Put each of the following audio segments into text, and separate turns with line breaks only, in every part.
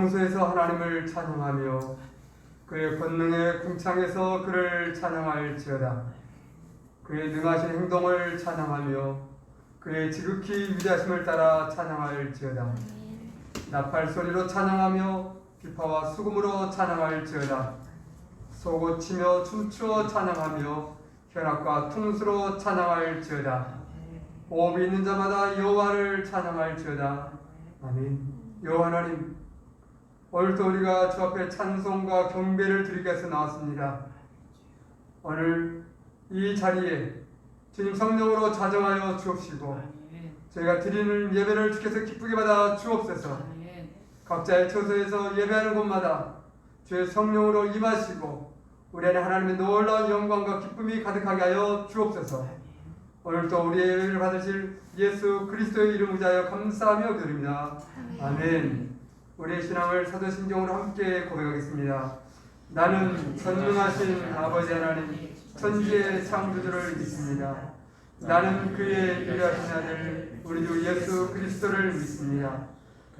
성소에서 하나님을 찬양하며 그의 권능의 궁창에서 그를 찬양할지어다. 그의 능하신 행동을 찬양하며 그의 지극히 위대하심을 따라 찬양할지어다. 나팔 소리로 찬양하며 비파와 수금으로 찬양할지어다. 소고치며 춤추어 찬양하며 현악과 퉁수로 찬양할지어다. 호흡이 있는 자마다 여호와를 찬양할지어다. 아멘. 여호와 하나님, 오늘도 우리가 주 앞에 찬송과 경배를 드리기 위해서 나왔습니다. 오늘 이 자리에 주님 성령으로 좌정하여 주옵시고 저희가 드리는 예배를 주께서 기쁘게 받아 주옵소서. 각자의 처소에서 예배하는 곳마다 주의 성령으로 임하시고 우리 안에 하나님의 놀라운 영광과 기쁨이 가득하게 하여 주옵소서. 오늘도 우리의 예배를 받으실 예수 그리스도의 이름 의지하여 감사하며 드립니다. 아멘. 우리의 신앙을 사도신경으로 함께 고백하겠습니다. 나는 전능하신 아버지 하나님 천지의 창조주를 믿습니다. 나는 그의 유일하신 아들 우리 주 예수 그리스도를 믿습니다.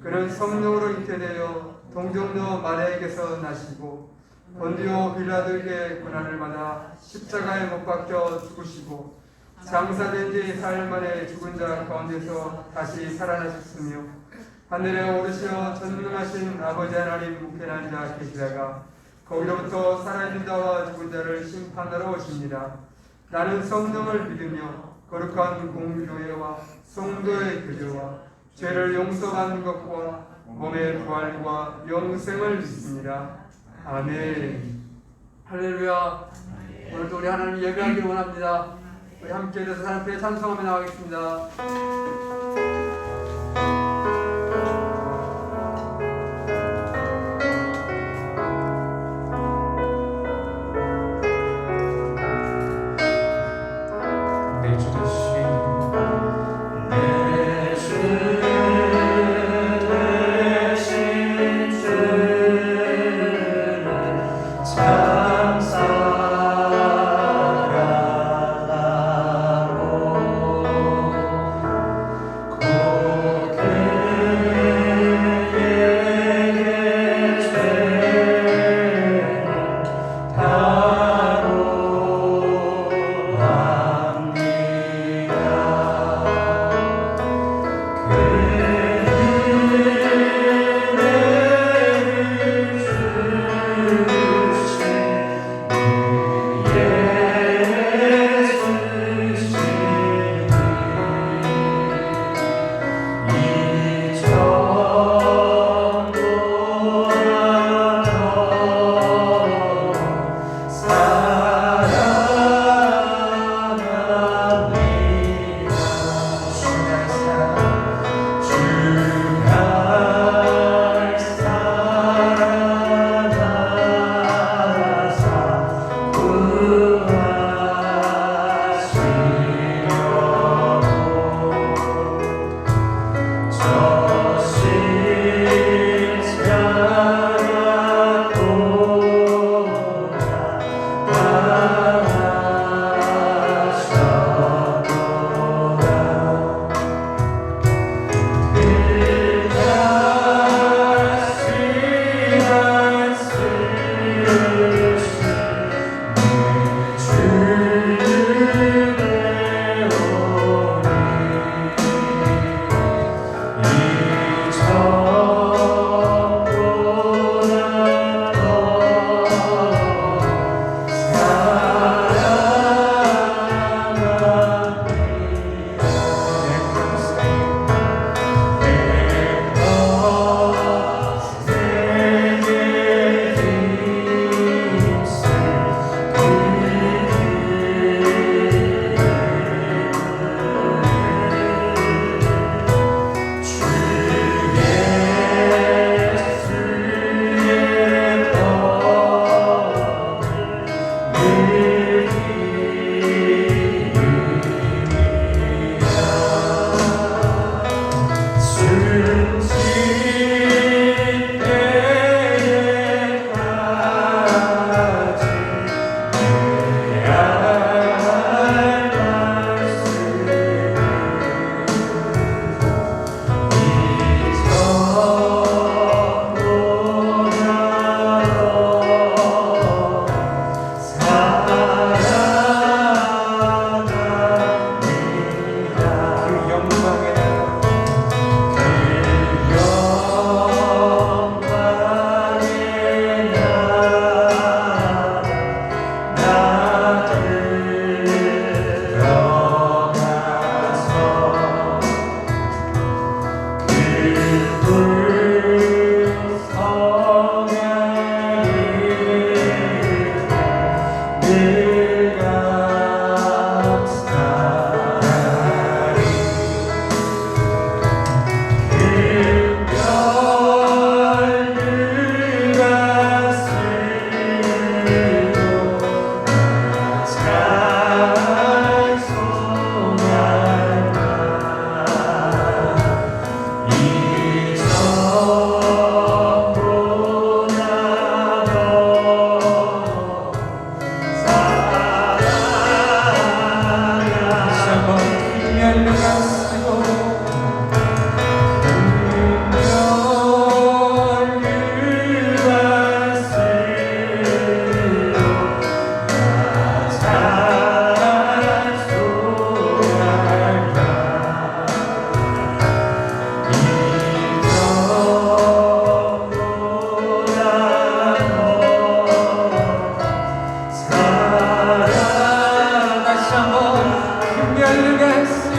그는 성령으로 잉태되어 동정녀 마리아에게서 나시고 본디오 빌라도에게 고난을 받아 십자가에 못 박혀 죽으시고 장사된 지 사흘 만에 죽은 자 가운데서 다시 살아나셨으며 하늘에 오르시어 전능하신 아버지 하나님 우편한 자 계시다가 거기로부터 살아있는 자와 죽은 자를 심판하러 오십니다. 나는 성령을 믿으며 거룩한 공교회와 성도의 교제와 죄를 용서받는 것과 몸의 부활과 영생을 믿습니다. 아멘. 할렐루야. 오늘도 우리 하나님 예배하기를 원합니다. 우리 함께 해서 하나님께 찬송하며 나가겠습니다.
다시 한번 금별류가 쓰고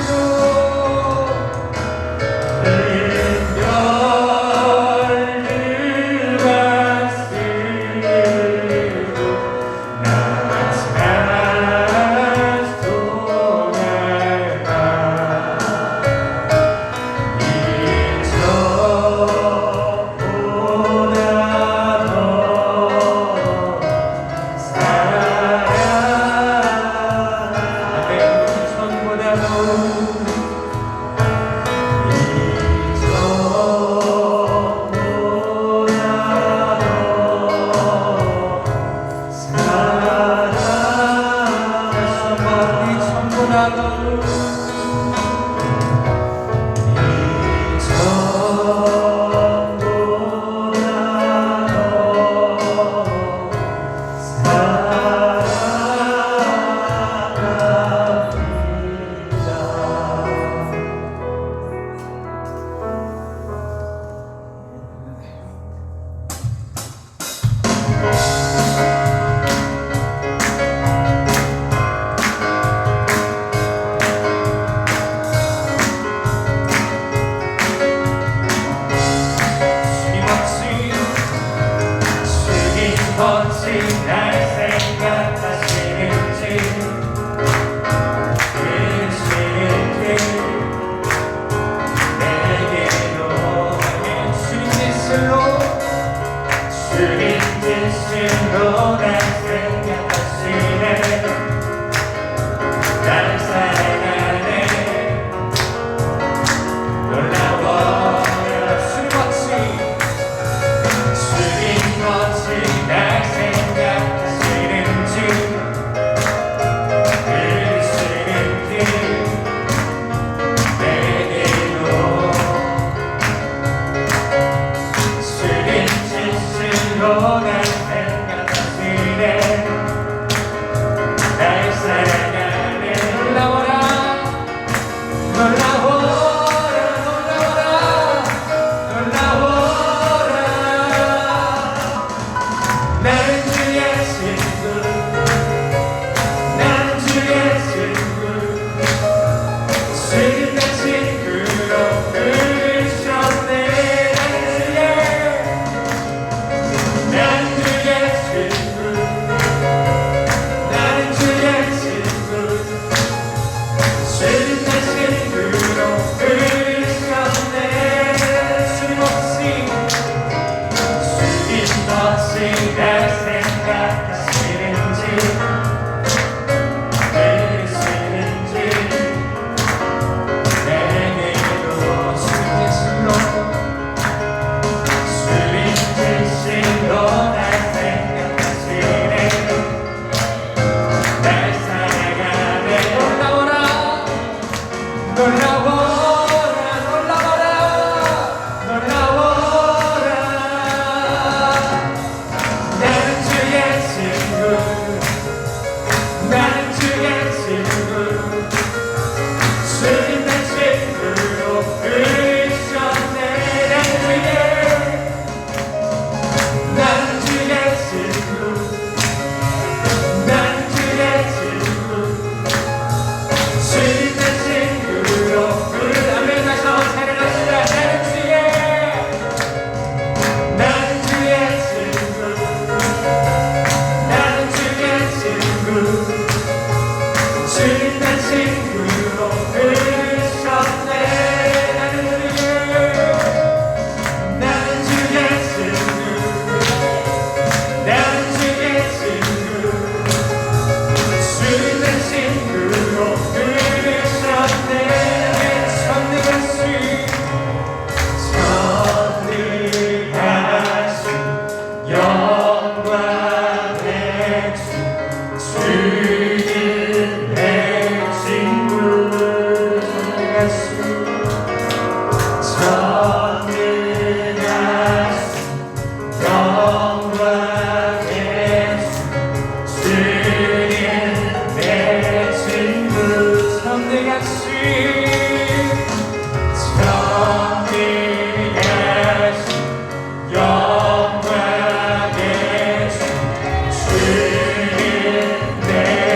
내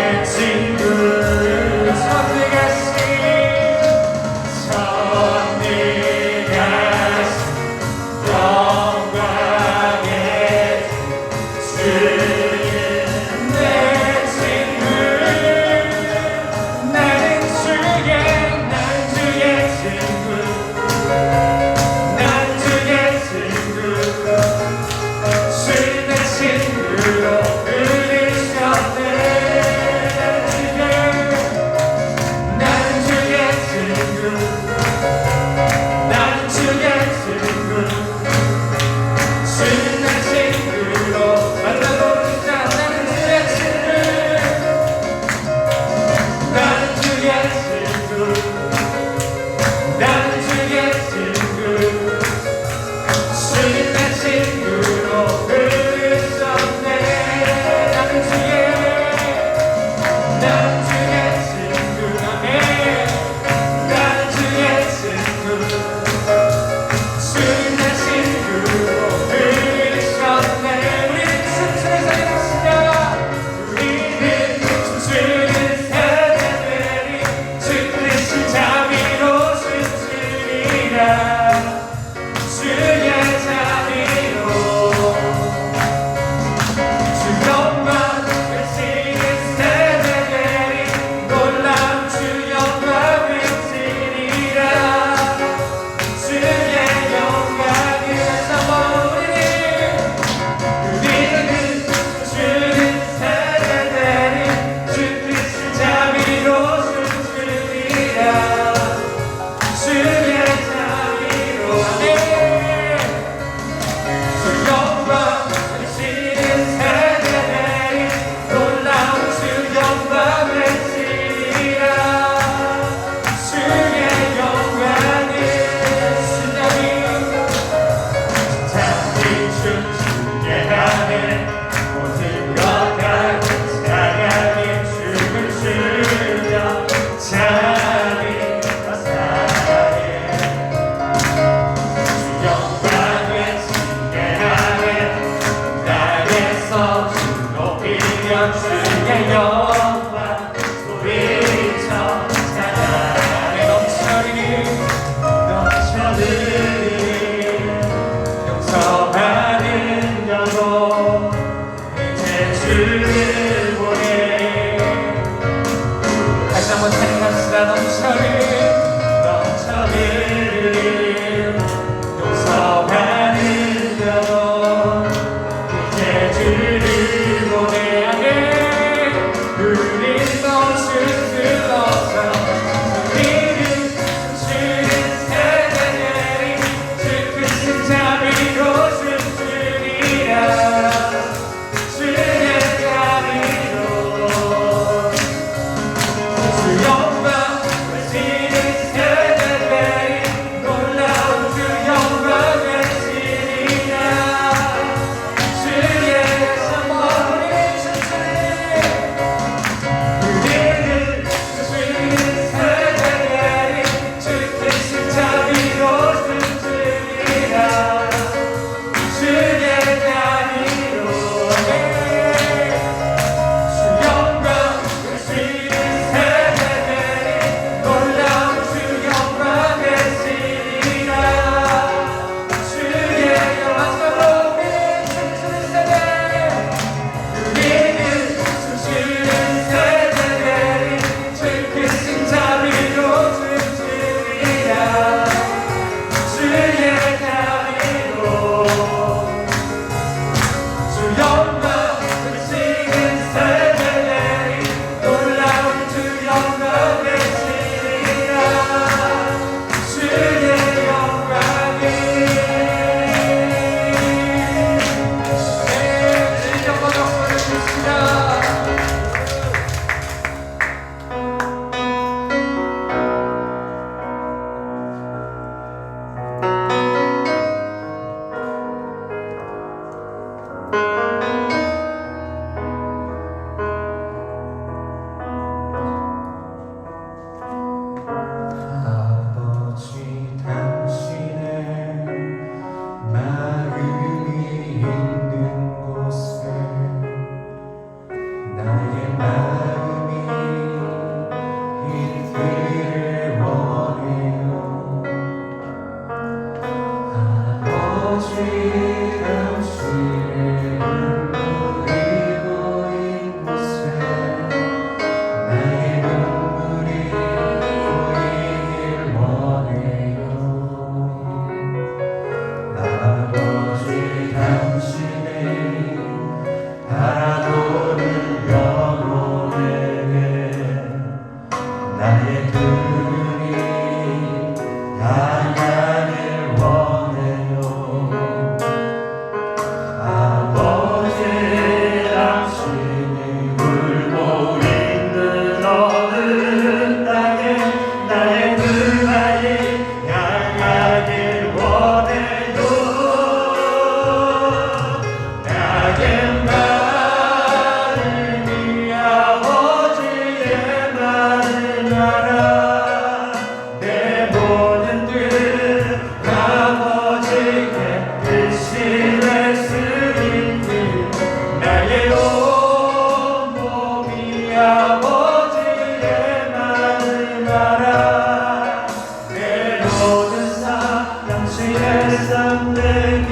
주의 영광 소리쳐 찬양하네 넘쳐흐르는 용서하는 영혼 이제 주를 보내 다시 한번 찬양합시다 넘쳐흐르는 용서하는 영혼 이제 주를 보내 우린 넘칠 들러서 우리는 주는 세대들이 주 크신 자비로 춤추리라 주의 자비로 주 영광 외치는 세대들이 놀라운 주 영광 외치리라 주의 선물이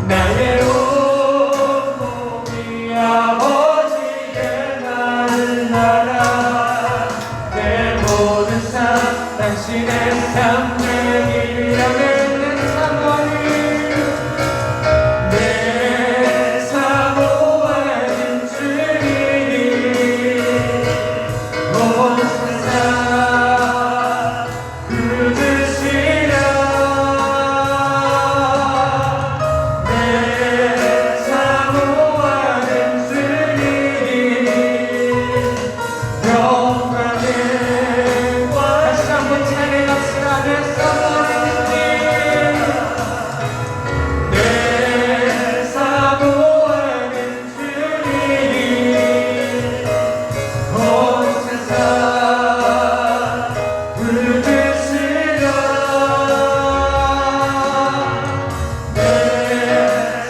나의 온몸이 아버지의 말을 알아 내 모든 삶 당신의 삶의 길이라는 내 사모님 내 사모하는 주님이 온 세상 굳으시라 내 사모하는 주님이 영광의 다시 한번 찬양합시다. 내 사모하는 주님 내 사모하는 주님이 온 세상 굳으시라 내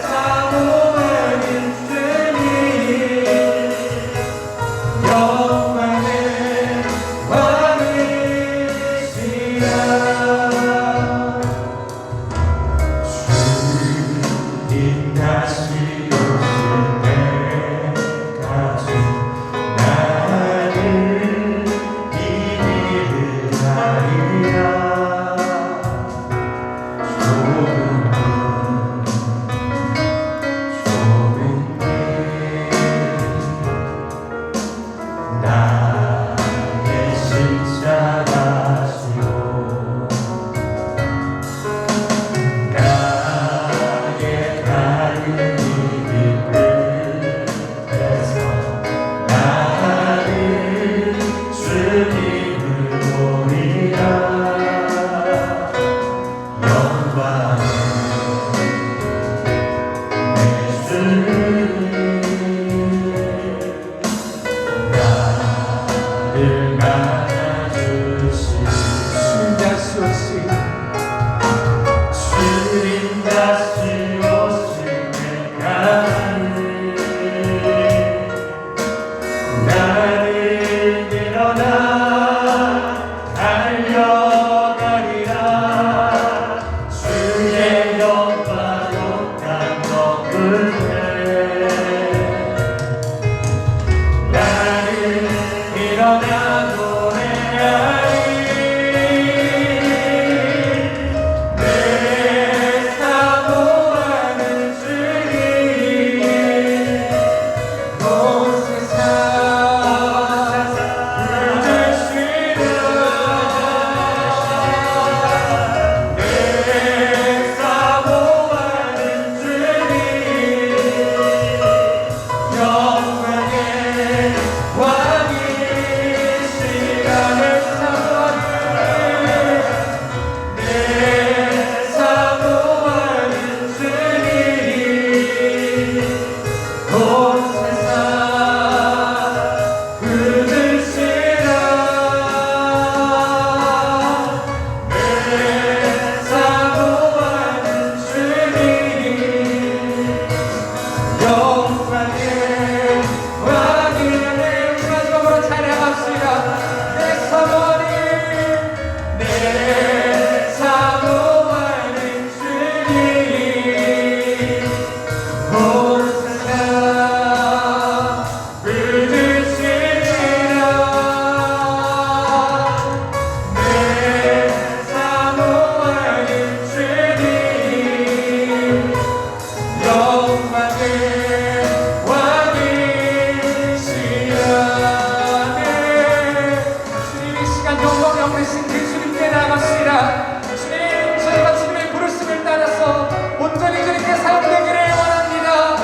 사모하는 주님이 영광의 왕이시라 주님 다시 오실 때까지 나를 이기리라 조금은 나의 십자가시오 나의 갈림이 끝에서 나를 주님을 보리라 영광의 내 주님 나를 맞아주시 주님 다시 오시 주님 다시 오실 때까지 나는 일어나 달려가리라 주의 영광 욕한 덕을 나는 일어나 노래하리 내 사모하는 주님 온 세상 굳으시라 내 사모하는 주님 영광의 왕이시라 내 사모하는 주님 온 세상 굳으시라 내 사모하는 주님 영광의 왕이라 마지막으로 찬양합시다. 내 사모님 내 사모하는 주님 온 세상 굳으시라 내 사모하는 주님 영광의 왕이시라 네 주님 이 시간 영광이 없으신 그 주님께 나갑시다. 주님 저희가 주님의 부르심을 따라서 온전히 주님께 사용되기를 원합니다.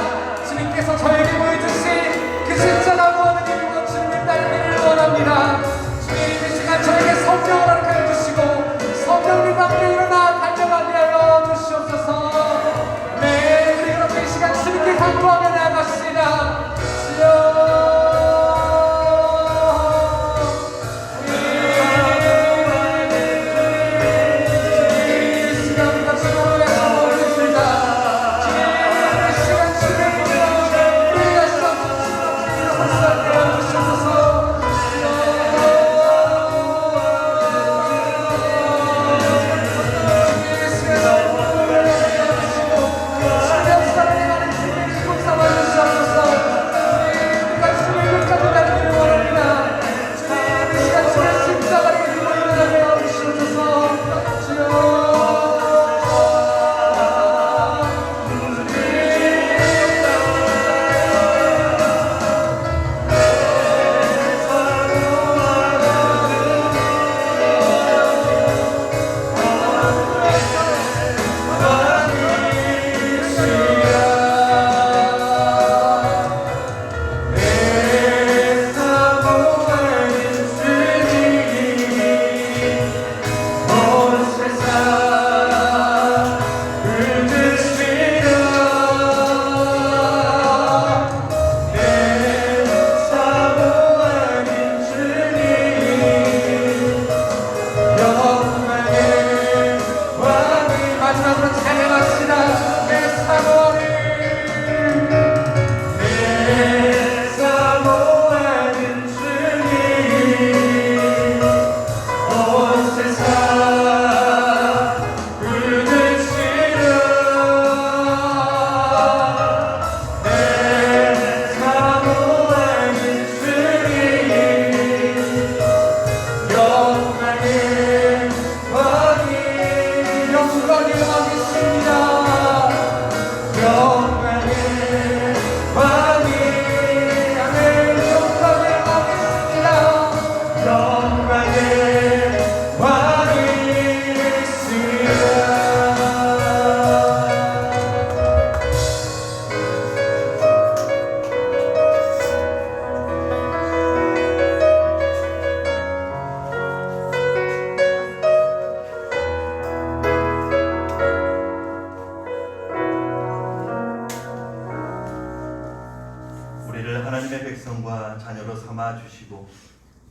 하나님의 백성과 자녀로 삼아 주시고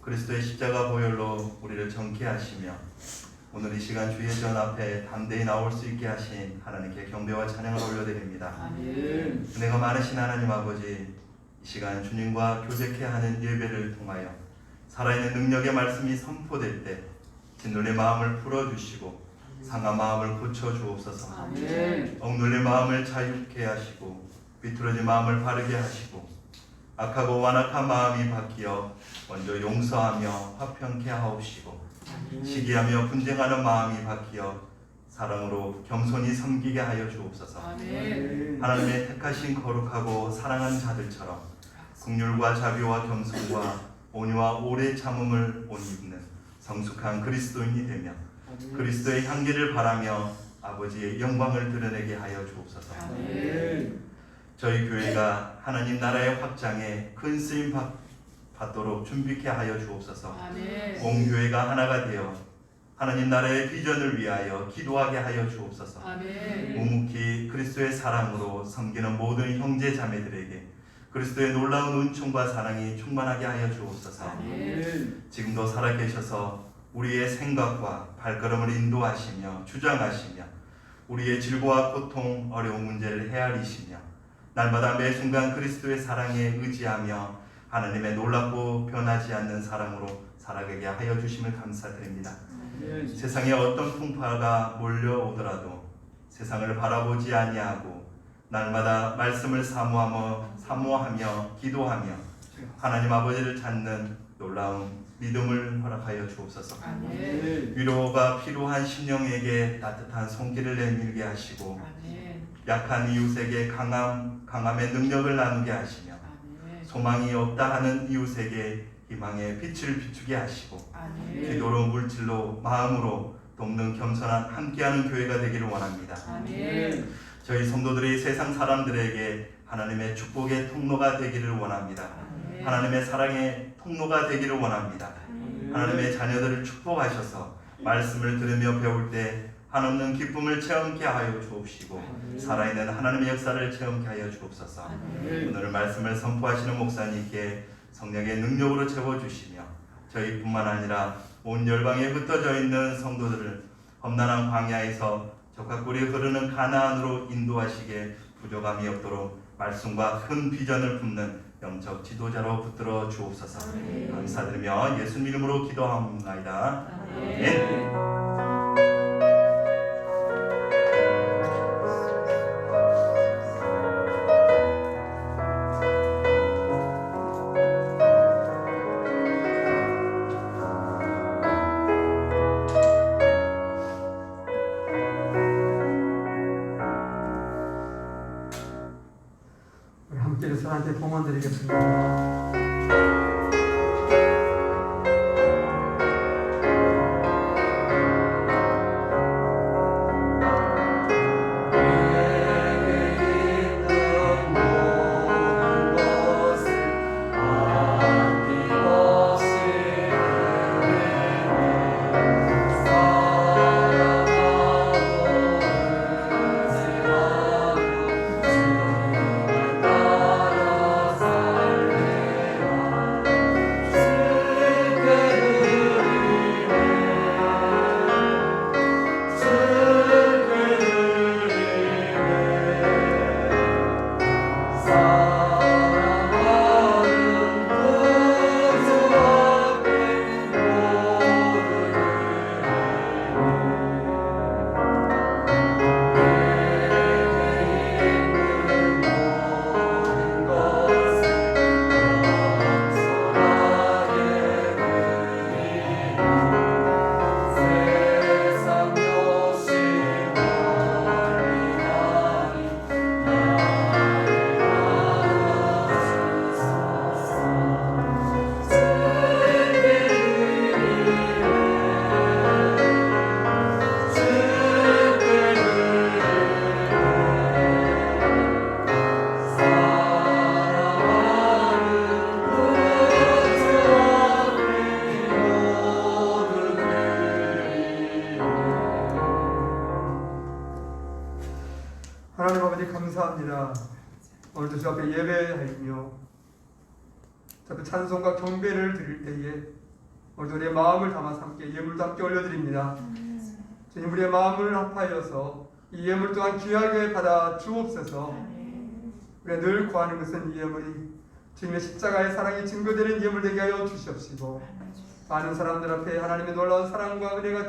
그리스도의 십자가 보혈로 우리를 정케 하시며 오늘 이 시간 주의 전 앞에 담대히 나올 수 있게 하신 하나님께 경배와 찬양을 올려드립니다.
아멘.
은혜가 많으신 하나님 아버지, 이 시간 주님과 교제케 하는 예배를 통하여 살아있는 능력의 말씀이 선포될 때 짓눌린 마음을 풀어주시고 상한 마음을 고쳐주옵소서.
아멘.
억눌린 마음을 자유케 하시고 비틀어진 마음을 바르게 하시고 악하고 완악한 마음이 바뀌어 먼저 용서하며 화평케 하옵시고 시기하며 분쟁하는 마음이 바뀌어 사랑으로 겸손히 섬기게 하여 주옵소서.
아멘.
하나님의 택하신 거룩하고 사랑하는 자들처럼 긍휼과 자비와 겸손과 온유와 오래 참음을 옷 입는 성숙한 그리스도인이 되며 그리스도의 향기를 바라며 아버지의 영광을 드러내게 하여 주옵소서.
아멘.
저희 교회가 하나님 나라의 확장에 큰 쓰임 받도록 준비케 하여 주옵소서.
아멘.
온 교회가 하나가 되어 하나님 나라의 비전을 위하여 기도하게 하여 주옵소서.
아멘.
묵묵히 그리스도의 사랑으로 섬기는 모든 형제 자매들에게 그리스도의 놀라운 은총과 사랑이 충만하게 하여 주옵소서.
아멘.
지금도 살아계셔서 우리의 생각과 발걸음을 인도하시며 주장하시며 우리의 질고와 고통, 어려운 문제를 헤아리시며 날마다 매 순간 그리스도의 사랑에 의지하며 하나님의 놀랍고 변하지 않는 사랑으로 살아가게 하여 주심을 감사드립니다.
아멘.
세상에 어떤 풍파가 몰려오더라도 세상을 바라보지 아니하고 날마다 말씀을 사모하며 기도하며 하나님 아버지를 찾는 놀라운 믿음을 허락하여 주옵소서.
아멘.
위로가 필요한 심령에게 따뜻한 손길을 내밀게 하시고
아멘.
약한 이웃에게 강함의 능력을 나누게 하시며
아멘.
소망이 없다 하는 이웃에게 희망의 빛을 비추게 하시고
아멘.
기도로 물질로 마음으로 돕는 겸손한 함께하는 교회가 되기를 원합니다.
아멘.
저희 성도들이 세상 사람들에게 하나님의 축복의 통로가 되기를 원합니다.
아멘.
하나님의 사랑의 통로가 되기를 원합니다. 하나님의 자녀들을 축복하셔서 말씀을 들으며 배울 때 한없는 기쁨을 체험케 하여 주옵시고 살아있는 하나님의 역사를 체험케 하여 주옵소서. 오늘 말씀을 선포하시는 목사님께 성령의 능력으로 채워주시며 저희뿐만 아니라 온 열방에 흩어져 있는 성도들을 험난한 광야에서 적과 꿀이 흐르는 가나안으로 인도하시게 부족함이 없도록 말씀과 큰 비전을 품는 영적 지도자로 붙들어 주옵소서. 감사드리며 예수님 이름으로 기도합니다. 아멘.
우리 함께 서로한테 봉헌 드리겠습니다.
내게
감사합니다. 오늘도 주 앞에 예배하며 주 앞에 찬송과 경배를 드릴 때에 오늘도 우리의 마음을 담아서 함께 예물도 함께 올려드립니다. 주님, 우리의 마음을 합하여서 이 예물 또한 귀하게 받아 주옵소서. 우리가 늘 구하는 것은 이 예물이 주님의 십자가의 사랑이 증거되는 예물 되게 하여 주시옵시고, 많은 사람들 앞에 하나님의 놀라운 사랑과 은혜가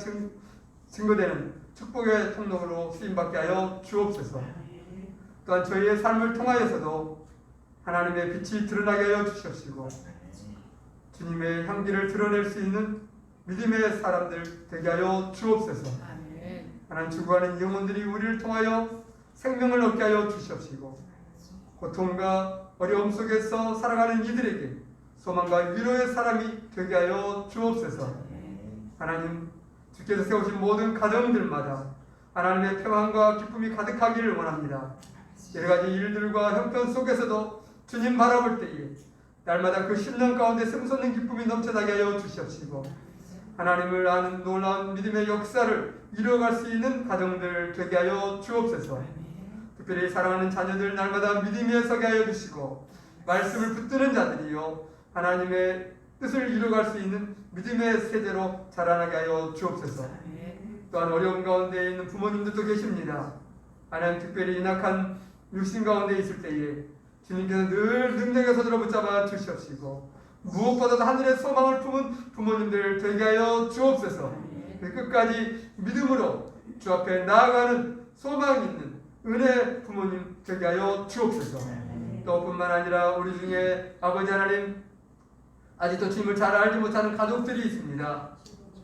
증거되는 축복의 통로로 쓰임받게 하여 주옵소서. 또한 저희의 삶을 통하여서도 하나님의 빛이 드러나게 하여 주시옵시고, 주님의 향기를 드러낼 수 있는 믿음의 사람들 되게 하여 주옵소서. 하나님, 죽어가는 영혼들이 우리를 통하여 생명을 얻게 하여 주시옵시고, 고통과 어려움 속에서 살아가는 이들에게 소망과 위로의 사람이 되게 하여 주옵소서. 하나님, 주께서 세우신 모든 가정들마다 하나님의 평안과 기쁨이 가득하기를 원합니다. 여러 가지 일들과 형편 속에서도 주님 바라볼 때에 날마다 그 심령 가운데 샘솟는 기쁨이 넘쳐나게 하여 주시옵시고, 하나님을 아는 놀라운 믿음의 역사를 이뤄갈 수 있는 가정들 되게 하여 주옵소서. 특별히 사랑하는 자녀들 날마다 믿음에 서게 하여 주시고, 말씀을 붙드는 자들이요 하나님의 뜻을 이뤄갈 수 있는 믿음의 세대로 자라나게 하여 주옵소서. 또한 어려움 가운데 있는 부모님들도 계십니다. 하나님, 특별히 인악한 육신 가운데 있을 때에 주님께서 늘 능력의 손으로 붙잡아 주시옵시고, 무엇보다도 하늘의 소망을 품은 부모님들 되게 하여 주옵소서. 끝까지 믿음으로 주 앞에 나아가는 소망 있는 은혜 부모님 되게 하여 주옵소서. 또 뿐만 아니라 우리 중에 아버지 하나님, 아직도 주님을 잘 알지 못하는 가족들이 있습니다.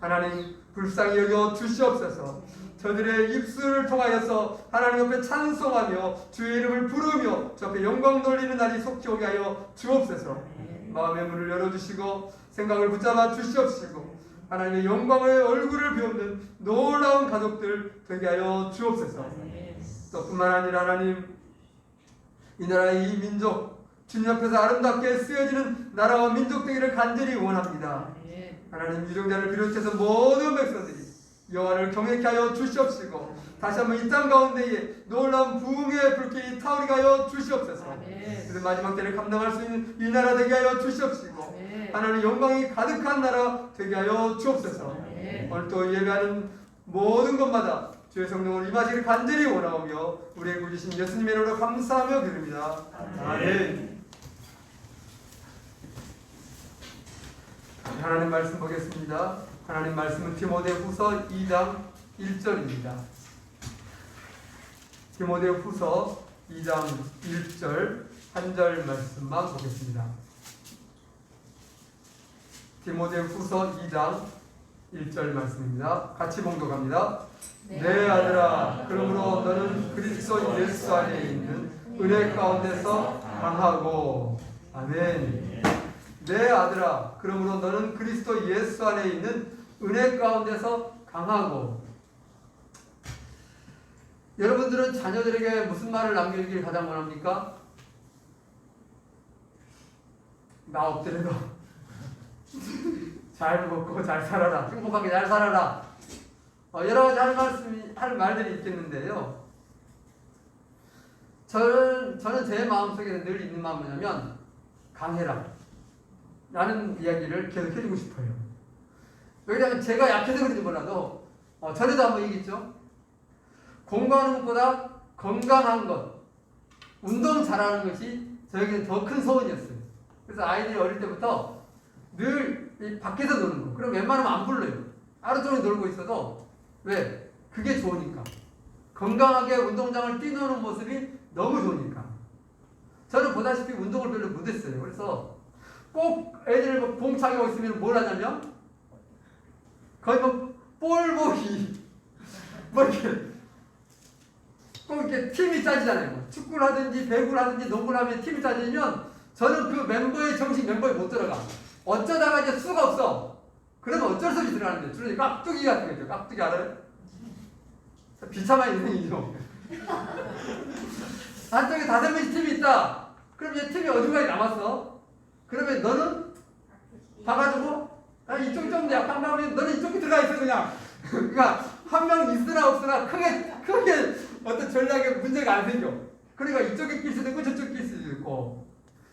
하나님, 불쌍히 여겨 주시옵소서. 저들의 입술을 통하여서 하나님 앞에 찬송하며 주의 이름을 부르며 주 앞에 영광 돌리는 날이 속히 오게 하여 주옵소서. 마음의 문을 열어주시고 생각을 붙잡아 주시옵시고, 하나님의 영광의 얼굴을 비우는 놀라운 가족들 되게 하여 주옵소서. 또 뿐만 아니라 하나님, 이 나라의 이 민족 주님 앞에서 아름답게 쓰여지는 나라와 민족 되기를 간절히 원합니다. 하나님, 유정자를 비롯해서 모든 백성들이 여호와를 경외케 하여 주시옵시고, 다시 한번 이 땅 가운데에 놀라운 부흥의 불길이 타오르게 하여 주시옵소서. 그래서 마지막 때를 감당할 수 있는 이 나라 되게 하여 주시옵시고, 하나님 영광이 가득한 나라 되게 하여 주옵소서. 오늘 또 예배하는 모든 것마다 주의 성령을 임하시기를 간절히 원하오며 우리의 구주신 예수님의 이름으로 감사하며 드립니다. 아멘. 하나님 말씀 보겠습니다. 하나님 말씀은 디모데후서 2장 1절입니다. 디모데후서 2장 1절 한 절 말씀만 보겠습니다. 디모데후서 2장 1절 말씀입니다. 같이 봉독합니다. 내 아들아, 그러므로 너는 그리스도 예수 안에 있는 은혜 가운데서 강하고, 아멘. 내 아들아, 그러므로 너는 그리스도 예수 안에 있는 은혜 가운데서 강하고. 여러분들은 자녀들에게 무슨 말을 남기길 가장 원합니까? 나 없더라도 잘 먹고 잘 살아라, 행복하게 잘 살아라, 여러 가지 할 말들이 있겠는데요. 저는 제 마음속에 늘 있는 마음은 뭐냐면, 강해라 라는 이야기를 계속 해주고 싶어요. 왜냐하면 제가 약해서 그런지 몰라도 전에도 한번 얘기했죠. 공부하는 것보다 건강한 것, 운동 잘하는 것이 저에게는 더 큰 소원이었어요. 그래서 아이들이 어릴 때부터 늘 밖에서 노는 거, 그럼 웬만하면 안 불러요. 하루 종일 놀고 있어도. 왜? 그게 좋으니까. 건강하게 운동장을 뛰노는 모습이 너무 좋으니까. 저는 보다시피 운동을 별로 못했어요. 그래서 꼭 애들 봉착하고 있으면 뭘 하냐면, 거의 볼 보기, 이렇게 꼭 이렇게 팀이 짜지잖아요. 축구를 하든지 배구를 하든지 농구를 하면 팀이 짜지면 저는 그 멤버의 정식 멤버에 못 들어가. 어쩌다가 이제 수가 없어. 그러면 어쩔 수 없이 들어가는데, 주로 깍두기 같은 거죠. 깍두기 알아요? 비참한 인생이죠. 한쪽에 5명씩 팀이 있다. 그럼 이제 팀이 어중간히 남았어. 그러면 너는 봐가지고, 이쪽이 좀 약한 가면 너는 이쪽에 들어가 있어, 그냥. 그러니까 한 명 있으나 없으나 크게 어떤 전략에 문제가 안 생겨. 그러니까 이쪽에 낄 수도 있고 저쪽에 낄 수도 있고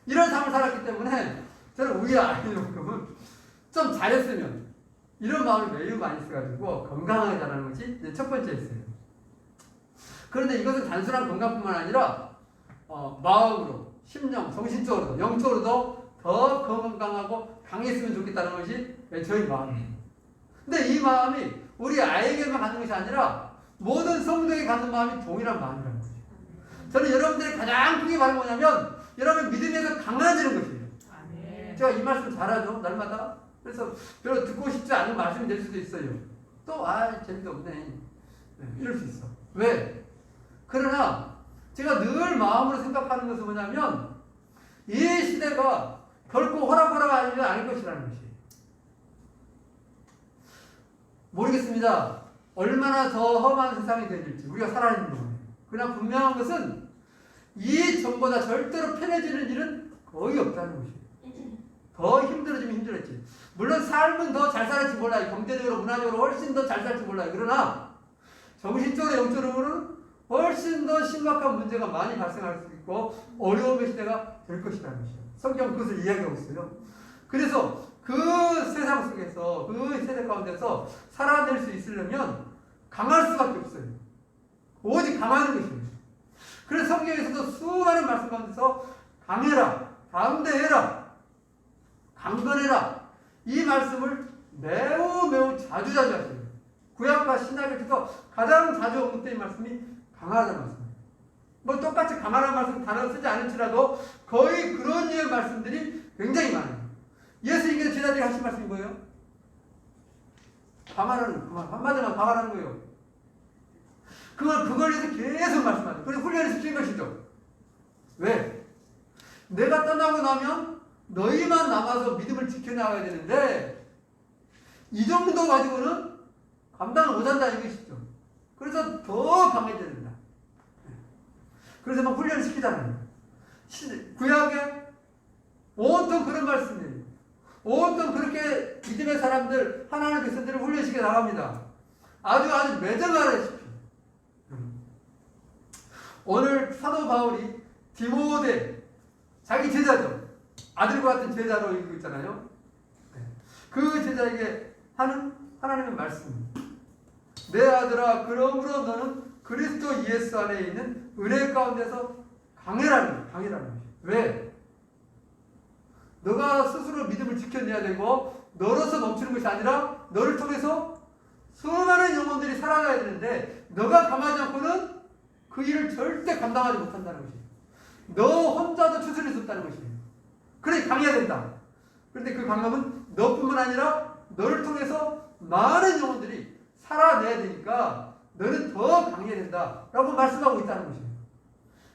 이런 삶을 살았기 때문에 저는 우리 아이만큼은 좀 잘했으면 이런 마음을 매우 많이 써가지고 건강하게 자라는 것이 이제 첫 번째였어요. 그런데 이것은 단순한 건강뿐만 아니라 마음으로, 심령, 정신적으로도, 영적으로도 더 건강하고 강했으면 좋겠다는 것이 저희 마음이에요. 근데 이 마음이 우리 아이에게만 갖는 것이 아니라 모든 성도에게 갖는 마음이 동일한 마음이라는 거죠. 저는 여러분들이 가장 크게 바라는 뭐냐면 여러분 믿음에서 강해지는 것이에요. 제가 이 말씀 잘하죠, 날마다. 그래서 별로 듣고 싶지 않은 말씀이 될 수도 있어요. 또 재미도 없네. 네, 이럴 수 있어. 왜? 그러나 제가 늘 마음으로 생각하는 것은 뭐냐면 이 시대가 결코 호락호락하지 않을 것이라는 것이에요. 모르겠습니다. 얼마나 더 험한 세상이 될지 우리가 살아있는 동안에. 그러나 분명한 것은 이 전보다 절대로 편해지는 일은 거의 없다는 것이에요. 더 힘들어지면 힘들었지. 물론 삶은 더 잘 살았지 몰라요. 경제적으로 문화적으로 훨씬 더 잘 살지 몰라요. 그러나 정신적으로 영적으로는 훨씬 더 심각한 문제가 많이 발생할 수 있고 어려움의 시대가 될 것이라는 것이에요. 성경 그것을 이야기하고 있어요. 그래서 그 세상 속에서 그 세대 가운데서 살아낼 수 있으려면 강할 수밖에 없어요. 오직 강하는 것입니다. 그래서 성경에서도 수많은 말씀 가운데서 강해라, 담대해라, 강건해라 이 말씀을 매우 자주 하셔요. 구약과 신약에서 가장 자주 언급된 말씀이 강하다는 말씀이에요. 뭐 똑같이 강하다는 말씀 단어 쓰지 않을지라도 거의 그런 류의 말씀들이 굉장히 많아요. 예수님께서 제자들이 하신 말씀이 뭐예요? 한마디만 강하라는 거예요. 그걸 위해서 계속 말씀하죠. 그래서 훈련을 시킨 것이죠. 왜? 내가 떠나고 나면 너희만 남아서 믿음을 지켜나가야 되는데 이 정도 가지고는 감당을 못한다 이것이죠. 그래서 더 강해져야 된다. 그래서 막 훈련을 시키자는 거예요. 구약에 온통 그런 말씀이에요. 온통 그렇게 믿음의 사람들, 하나님의 백성들을 훈련시켜 나갑니다. 아주 매정하다시피. 오늘 사도 바울이 디모데, 자기 제자죠. 아들과 같은 제자로 읽고 있잖아요. 그 제자에게 하는 하나님의 말씀. 내 아들아, 그러므로 너는 그리스도 예수 안에 있는 은혜 가운데서 강해라는 거예요. 왜? 너가 스스로 믿음을 지켜내야 되고 너로서 멈추는 것이 아니라 너를 통해서 수많은 영혼들이 살아가야 되는데 너가 강하지 않고는 그 일을 절대 감당하지 못한다는 것이에요. 너 혼자도 추스릴 수 없다는 것이에요. 그래 강해야 된다. 그런데 그 강함은 너뿐만 아니라 너를 통해서 많은 영혼들이 살아내야 되니까 너는 더 강해야 된다라고 말씀하고 있다는 것이에요.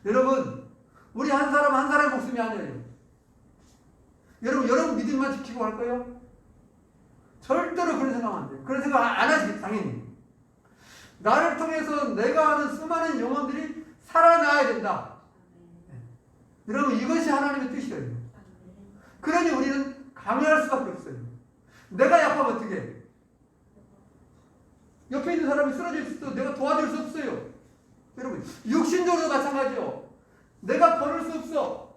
여러분, 우리 한 사람 한 사람의 목숨이 아니에요. 여러분 믿음만 지키고 갈 거예요? 절대로 그런 생각 안 돼요. 그런 생각 안 하시겠죠, 당연히. 나를 통해서 내가 아는 수많은 영혼들이 살아나야 된다. 여러분, 이것이 하나님의 뜻이에요. 그러니 우리는 강해할 수밖에 없어요. 내가 약하면 어떻게 해? 옆에 있는 사람이 쓰러질 수도 내가 도와줄 수 없어요. 여러분, 육신적으로도 마찬가지요. 내가 걸을 수 없어.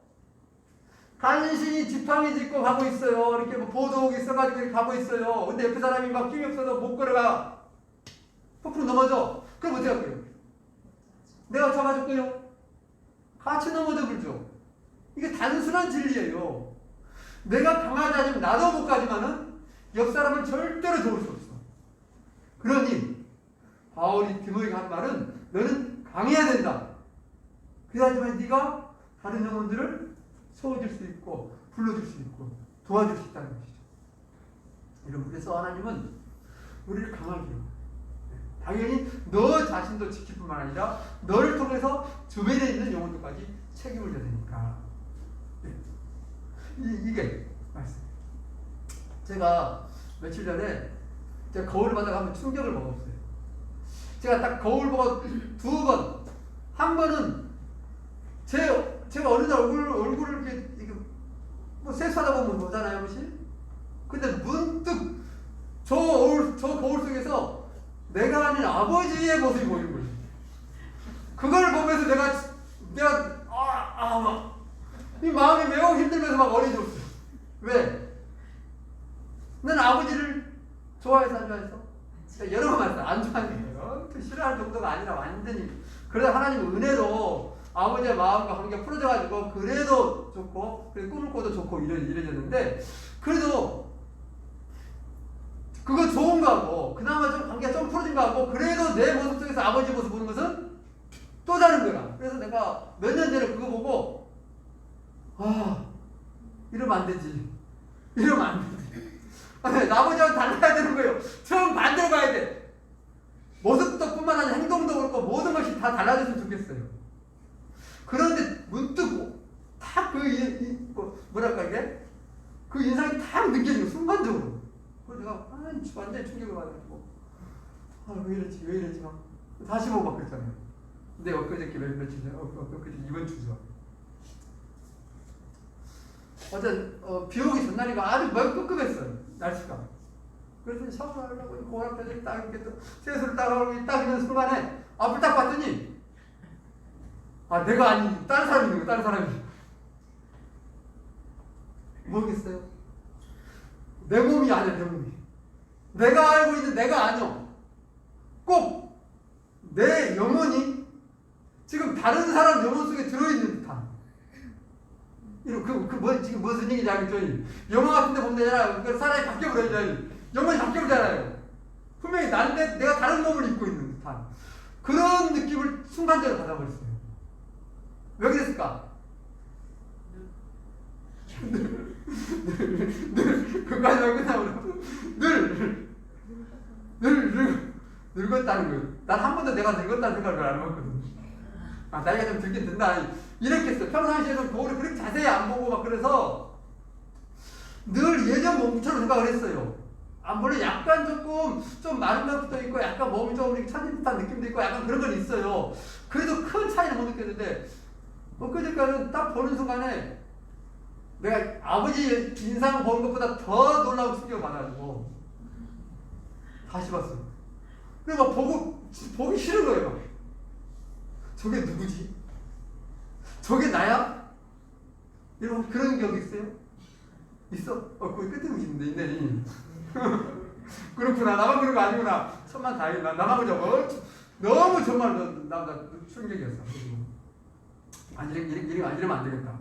간신히 지팡이 짚고 가고 있어요. 이렇게 뭐 보도옥이 있어가지고 이렇게 가고 있어요. 근데 옆에 사람이 막 힘이 없어서 못 걸어가. 폭풍 넘어져. 그럼 어떻게 할까요? 내가 잡아줄게요. 같이 넘어져 불죠. 이게 단순한 진리예요. 내가 강하지 않으면 나도 못 가지만은 옆 사람은 절대로 도울 수 없어. 그러니 바울이 디모데에게 한 말은 너는 강해야 된다. 그래야지만 네가 다른 영혼들을 세워줄 수 있고 불러줄 수 있고 도와줄 수 있다는 것이죠. 여러분, 그래서 하나님은 우리를 강하게 해요. 당연히 너 자신도 지킬 뿐만 아니라 너를 통해서 주변에 있는 영혼들까지 책임을 져야 되니까. 이게 말씀. 제가 며칠 전에 제가 거울을 받아가 한번 충격을 먹었어요. 제가 딱 거울 보고 두 번, 한 번은 제가 어느 날 얼굴을 이렇게 뭐 세수하다 보면 보잖아요, 혹시? 근데 문득 저 거울 속에서 내가 아닌 아버지의 모습이 보이는 거예요. 그걸 보면서 내가 내가 이 마음이 매우 힘들면서 막 어려졌어요. 왜? 난 아버지를 좋아해서 안 좋아해서? 여러 번 말했어요. 안 좋아해요. 싫어할 정도가 아니라 완전히. 그래서 하나님 은혜로 아버지의 마음과 관계가 풀어져가지고 그래도 좋고 그리고 꿈을 꿔도 좋고 이래졌는데 그래도 그거 좋은 거하고 그나마 좀 관계가 좀 풀어진 거하고 그래도 내 모습 속에서 아버지 모습 보는 것은 또 다른 거야. 그래서 내가 몇 년 전에 그거 보고 이러면 안 되지. 이러면 안 되지. 아버지하고 달라야 되는 거예요. 처음 반대로 가야 돼. 모습도 뿐만 아니라 행동도 그렇고 모든 것이 다 달라졌으면 좋겠어요. 그런데 문득 딱 뭐랄까 이게 그 인상이 딱 느껴지고 순간적으로. 그래서 내가 완전히 충격을 받아가지고 왜 이랬지 막 다시 보고 막 그랬잖아요. 근데 엊그저께 며칠 전에 엊그저께 이번 주죠. 어제 비 오기 전날이가 아주 급급했어요. 날씨가. 그래서 샤워를 하려고 고랑까지 딱 이렇게 또 세수를 딱 하고 딱 있는 순간에 앞을 딱 봤더니 내가 아닌 다른 사람이 있는 거야. 다른 사람이. 모르겠어요. 내 몸이 아니야. 내 몸이. 내가 알고 있는 내가 아니야. 꼭 내 영혼이 지금 다른 사람 영혼 속에 들어있는 듯한 지금 무슨 얘기인지 알겠죠? 영화 같은 데 보면 되잖아요. 그 사람이 바뀌어버려요. 영혼이 바뀌어버리잖아요. 분명히 난데 내가 다른 몸을 입고 있는 듯한 그런 느낌을 순간적으로 받아버렸어요. 왜 그랬을까? 그까지만 끝나면 늙었다는 거예요. 난 한 번도 내가 늙었다는 생각을 안 해봤거든. 나이가 좀 들긴 든다. 이렇게 했어. 평상시에는 거울을 그렇게 자세히 안 보고 막 그래서 늘 예전 몸처럼 생각을 했어요. 물론 약간 좀 마른 것도 있고 약간 몸이 좀 이렇게 처진 듯한 느낌도 있고 약간 그런 건 있어요. 그래도 큰 차이는 못 느꼈는데 그저께는 딱 보는 순간에 내가 아버지 인상 보는 것보다 더 놀라운 충격을 받아가지고 다시 봤어. 그래서 막 보기 싫은 거예요. 막. 저게 누구지? 저게 나야? 이런 그런 기억이 있어요? 있어? 거기 끝에 오시는데 있네. 그렇구나. 나만 그런 거 아니구나. 천만 다행이다. 나만 그저 너무 정말 나 충격이었어. 이러면 안 되겠다.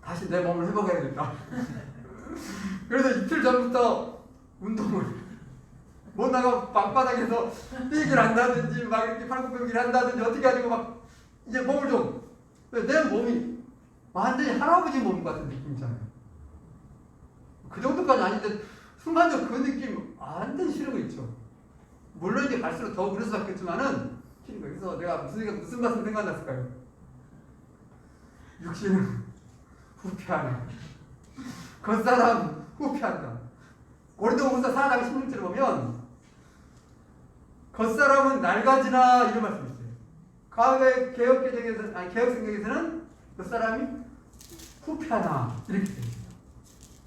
다시 내 몸을 회복해야겠다. 그래서 이틀 전부터 운동을 못 나가 방바닥에서 뛰기를 한다든지 막 이렇게 팔굽혀펴기를 한다든지 어떻게 하고 막 이제 몸을 좀 내 몸이 완전히 할아버지 몸 같은 느낌이잖아요. 그 정도까지 아닌데 순간적으로 그 느낌 완전 싫은 거 있죠. 물론 이제 갈수록 더 그럴 수 있겠지만은 싫은 거. 그래서 내가 무슨 말씀 생각났을까요? 육신은 후패하네. 겉사람 후패한다. 고린도후서 4장 16절을 보면 겉사람은 낡아지나 이런 말씀이 있어요. 과거의 개혁성경에서는 겉사람이 후패하나 이렇게 돼요.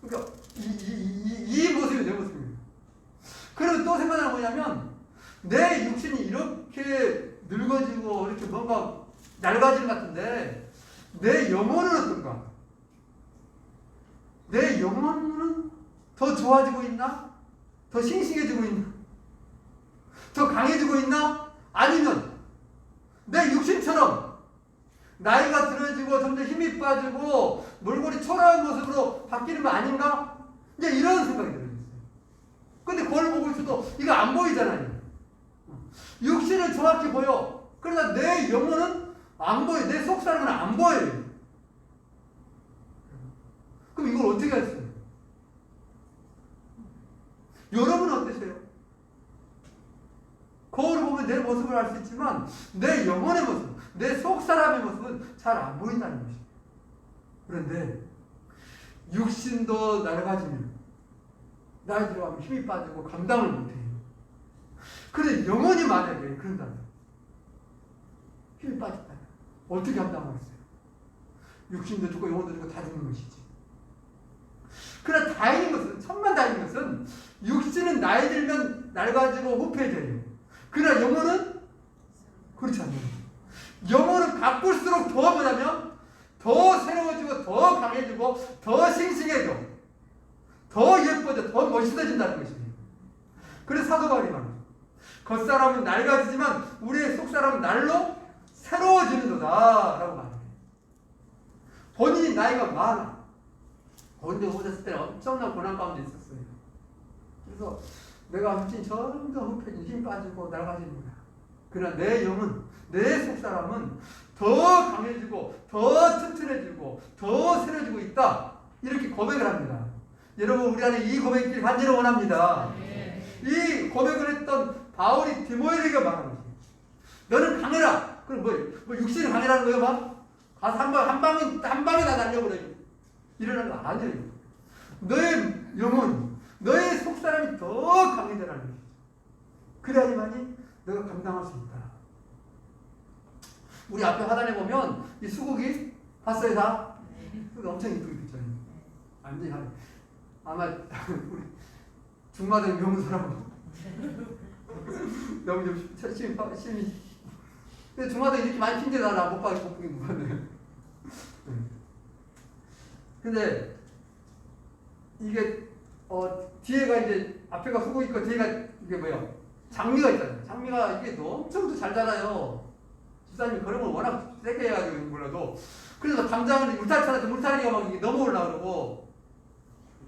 그러니까 이 모습이 내 모습입니다. 그리고 또 생각나는 뭐냐면 내 육신이 이렇게 늙어지고 이렇게 뭔가 낡아지는 것 같은데 내 영혼은 어떤가? 내 영혼은 더 좋아지고 있나? 더 싱싱해지고 있나? 더 강해지고 있나? 아니면 내 육신처럼 나이가 들어지고 점점 힘이 빠지고 몰골이 초라한 모습으로 바뀌는 거 아닌가? 이제 이런 생각이 들어요. 근데 그걸 보고 있어도 이거 안 보이잖아요. 육신은 정확히 보여. 그러나 내 영혼은 안 보여. 내 속사람은 안 보여요. 그럼 이걸 어떻게 했어요? 여러분은 어떠세요? 거울을 보면 내 모습을 알 수 있지만 내 영혼의 모습, 내 속사람의 모습은 잘 안 보인다는 것이죠. 그런데 육신도 낡아지면 나이 들어가면 힘이 빠지고 감당을 못해요. 그런데 영혼이 만약에 그런다면 힘이 빠졌다. 어떻게 감당하겠어요? 육신도 죽고 영혼도 죽고 다 죽는 것이지. 그러나 다행인 것은 천만 다행인 것은 육신은 나이 들면 낡아지고 후패해져요. 그러나 영혼은 그렇지 않아요. 영혼은 가꿀수록 더 뭐냐면 더 새로워지고 더 강해지고 더 싱싱해져, 더 예뻐져, 더 멋있어진다는 것입니다. 그래서 사도 바울이 말합니다. 겉사람은 낡아지지만 우리의 속사람은 날로 새로워지는도다 라고 말합니다. 본인이 나이가 많아. 본대 오셨을 때는 엄청난 고난 가운데 있었어요. 그래서 내가 훨씬 점점 흡해지고 힘 빠지고 낡아지는 거야. 그러나 내 영은, 내 속사람은 더 강해지고 더 튼튼해지고 더 새로워지고 있다, 이렇게 고백을 합니다. 여러분, 우리 안에 이 고백이 있길 간절히 원합니다. 이 고백을 했던 바울이 디모데에게 말하는 거지. 너는 강해라. 그럼 뭐 육신이 강해라는 거예요? 막 가서 한 방에 다 날려버려. 이러는 거 아니에요. 너의 영혼, 너의 속사람이 더 강해져라는 거지. 그래야지만이 너가 감당할 수 있다. 우리 앞에 화단에 보면 이 수국이 봤어요, 다? 수국이 엄청 이쁘게 있잖아요. 완전히 하네. 아마 우리 중마등 배운 사람은 너무 좀 심히. 근데 중마등 이렇게 많이 핀데 나 못 봐서 보긴 못 봤네. 근데 이게 뒤에가 이제 앞에가 수국 있고 뒤에가 이게 뭐야? 장미가 있잖아요. 장미가 이게 엄청 잘 자라요. 집사님이 그런 걸 워낙 세게 해가지고 몰라도. 그래서 담장을 울타리가 막 이게 넘어 올라오고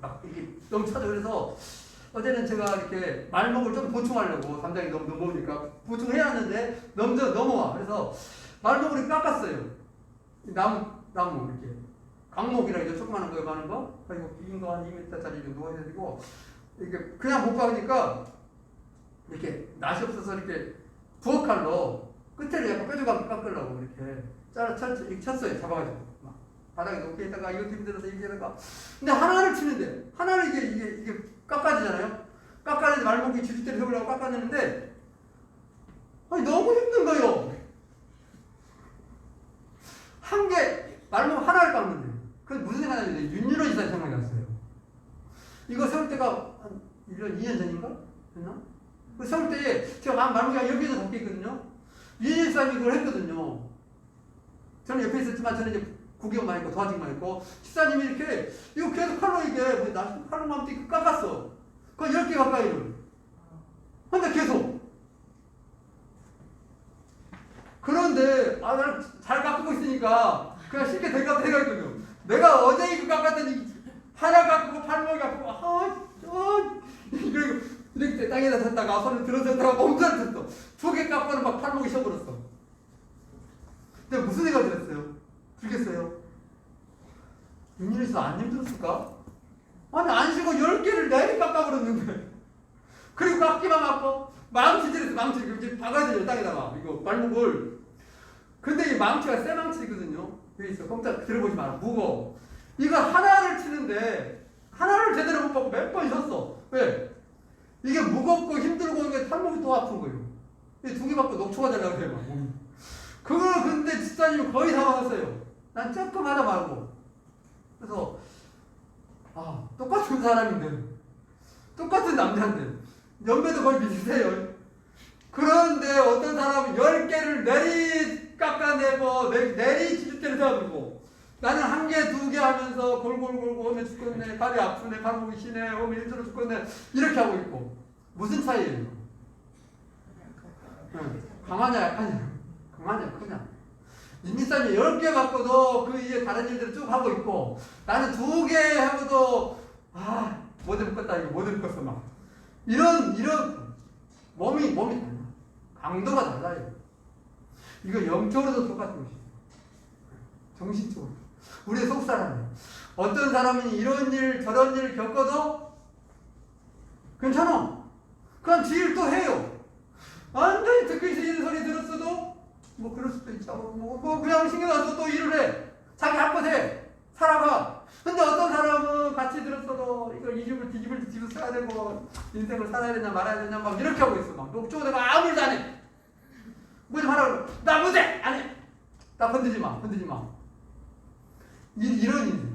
막 이게 너무 차죠. 그래서 어제는 제가 이렇게 말목을 좀 보충하려고, 담장이 너무 넘어오니까 보충해놨는데 넘어와. 그래서 말목을 이렇게 깎았어요. 나무 이렇게 강목이라 이제 조그마한 거 많은 거, 그리고 긴 거 한 2m짜리 정도 해야 되고, 이렇게 그냥 못 박으니까 이렇게 낫이 없어서 이렇게 부엌칼로 끝에를 약간 뾰족하게 깎으려고 이렇게 이렇게 쳤어요. 잡아가지고 막 바닥에 놓게 있다가 이것도 힘들어서 이게다가. 근데 하나를 치는데 하나를 이게 깎아지잖아요. 깎아내는데 말목이 지지대를 세우려고 깎아내는데 너무 힘든 거예요. 한 개 말목 하나를 깎는데. 그래서 무슨 생각이 나는데 윤유로 지사 생각이 났어요. 이거 세울 때가 한 1년, 2년 전인가? 됐나? 그 세울 때 제가 말목이 여기에서 덮여 있거든요. 윤유로 지사님이 그걸 했거든요. 저는 옆에 있었지만 저는 이제 구경만 했고 도와주기만 했고, 지사님이 이렇게 이거 계속 칼로 이게 칼로만 이렇게 깎았어. 그거 10개 가까이를. 근데 계속. 그런데 나는 잘 깎고 있으니까 그냥 쉽게 될 것 같아 생각했거든요. 내가 어제 이거 깎았더니 하나 깎고 팔목이 깎고 이렇게 땅에다 댔다가 손을 들어섰다가 몸살을 쳤어. 2개 깎고는 막 팔목이 쉬어버렸어. 근데 무슨 생각이 들었어요? 들겠어요? 윤일에서 안 힘들었을까? 아니 안 쉬고 10개를 내리 깎아버렸는데, 그리고 깎기만 하고 망치질했어. 망치 이제 박아야죠 땅에다가 이거 발목을. 근데 이 망치가 쇠 망치거든요. 여기 있어. 꼼짝 들어보지 마라. 무거워. 이거 하나를 치는데 하나를 제대로 못 받고 몇 번 쉬었어. 왜? 이게 무겁고 힘들고 이게 팔목이 또 아픈 거예요. 이 2개 받고 녹초가 되려고 해요. 몸이. 그걸 근데 집사님이 거의 다 막았어요. 난 조금 하다 말고. 그래서 똑같은 사람인데, 똑같은 남자인데 연배도 거의 비슷해요. 그런데 어떤 사람은 10개를 내리 깎아내고 내리 지주대를 세워두고, 나는 1개, 2개 하면서 골골골골 오면 죽겠네, 발이 아프네, 발목이 쉬네, 오면 힘들어 죽겠네, 이렇게 하고 있고. 무슨 차이예요? 강하냐 약하냐? 강하냐 크냐? 임미사님이 10개 갖고도 그 이제 다른 일들을 쭉 하고 있고, 나는 2개 하고도 못 해먹겠다, 이거 못 해먹겠어 막 이런 몸이 달라. 강도가 달라요. 이거 영적으로도 똑같은 것이에요. 정신적으로. 우리의 속사람이에요. 어떤 사람은 이런 일 저런 일 겪어도 괜찮아. 그냥 지일 또 해요. 완전히 듣기 싫은 소리 들었어도 뭐 그럴 수도 있죠. 뭐 그냥 신경 써서 또 일을 해. 자기 할 것 해. 살아가. 근데 어떤 사람은 같이 들었어도 이걸 이 집을 뒤집을 뒤집어 써야 되고, 인생을 살아야 되냐 말아야 되냐 막 이렇게 하고 있어. 막 녹초대가 아무 일도 안 해. 뭐 좀 하라고. 나 못해! 안 해! 나 건드지 마. 이런 일.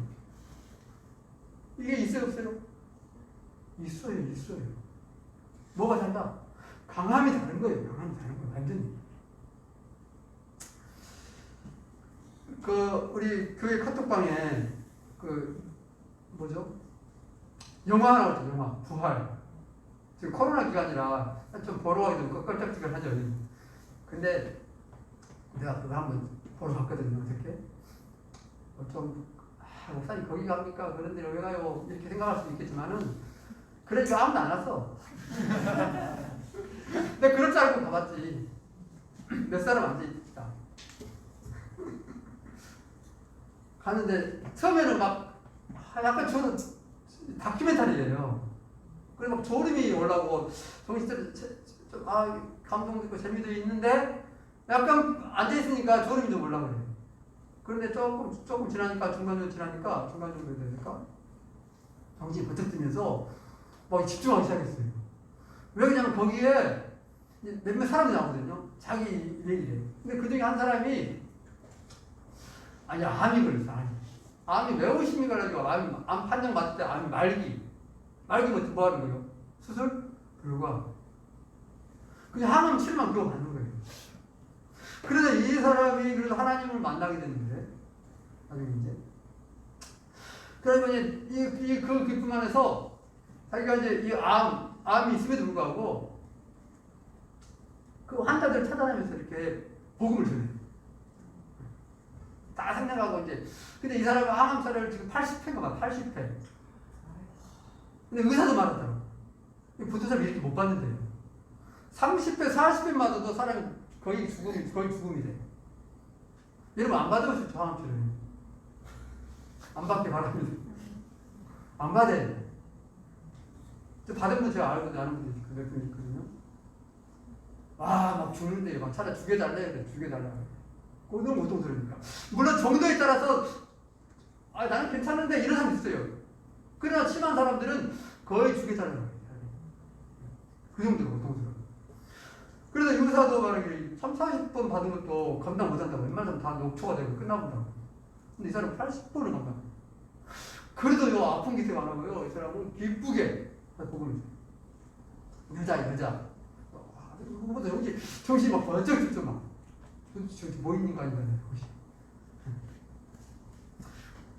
이게 있어요, 없어요? 있어요. 뭐가 달라? 강함이 다른 거예요. 완전히. 그 우리 교회 카톡방에 그 뭐죠? 영화 하나 왔죠. 영화 부활. 지금 코로나 기간이라 좀 보러 가기 좀 껄쩍지껄하죠. 근데 내가 그거 한번 보러 갔거든요. 어떻게? 목사님 거기 갑니까? 그런데 왜 가요? 이렇게 생각할 수도 있겠지만은 그래도 아무도 안 왔어. 근데 그럴 줄 알고 가봤지. 몇 사람 앉아있다. 갔는데 처음에는 막 약간 저는 다큐멘터리예요. 그래서 막 졸음이 올라오고 정신 좀 감동도 있고 재미도 있는데 약간 앉아있으니까 졸음이 좀 올라오네. 그런데 조금 지나니까 중간 정도 되니까 정신이 번쩍 들면서 막 집중하기 시작했어요. 왜 그러냐면 거기에 몇몇 사람이 나오거든요. 자기 얘기를. 근데 그 중에 한 사람이 암이 걸렸어. 암이 매우 심히 걸려가지고 암 판정 맞을 때 암이 말기 뭐 하는 거예요? 수술? 불과. 그냥 항암 치료만 그거 받는 거예요. 그래서 이 사람이 그래서 하나님을 만나게 됐는데, 나중에 이제. 그러면 이제 그 기쁨 안에서 자기가 이제 이 암이 있음에도 불구하고 그 환자들 찾아다니면서 이렇게 복음을 전해요. 다 생각하고 이제. 근데 이 사람은 암암사를 지금 80회인가 봐, 80회. 근데 의사도 말하더라고. 보통 사람 이렇게 못 봤는데요. 30회, 40회 맞아도 사람이 거의 죽음이 돼. 여러분 안 받으면 저 암 치료. 안 받게 바랍니다. 안 받아야 돼. 저 받은 분 제가 알고 아는 분이 몇 분 있거든요. 막 죽는데 막 차라리 죽여달래 그래. 죽여달라. 너무 고통스러우니까. 물론 정도에 따라서 나는 괜찮은데 이런 사람 있어요. 그러나 심한 사람들은 거의 죽여달라는 거예요. 그 정도로 고통스러워. 그래서 의사도 말하기를 30-40번 받은 것도 감당 못한다고. 웬만하면 다 녹초가 되고 끝나본다고. 근데 이 사람은 80번을 감당. 그래도 요 아픈 기세가 안 하고요. 이 사람은 기쁘게 복음을 여자. 그거보다 정신이 막 번쩍 들죠 막. 저기 뭐 있는 거 아닌가.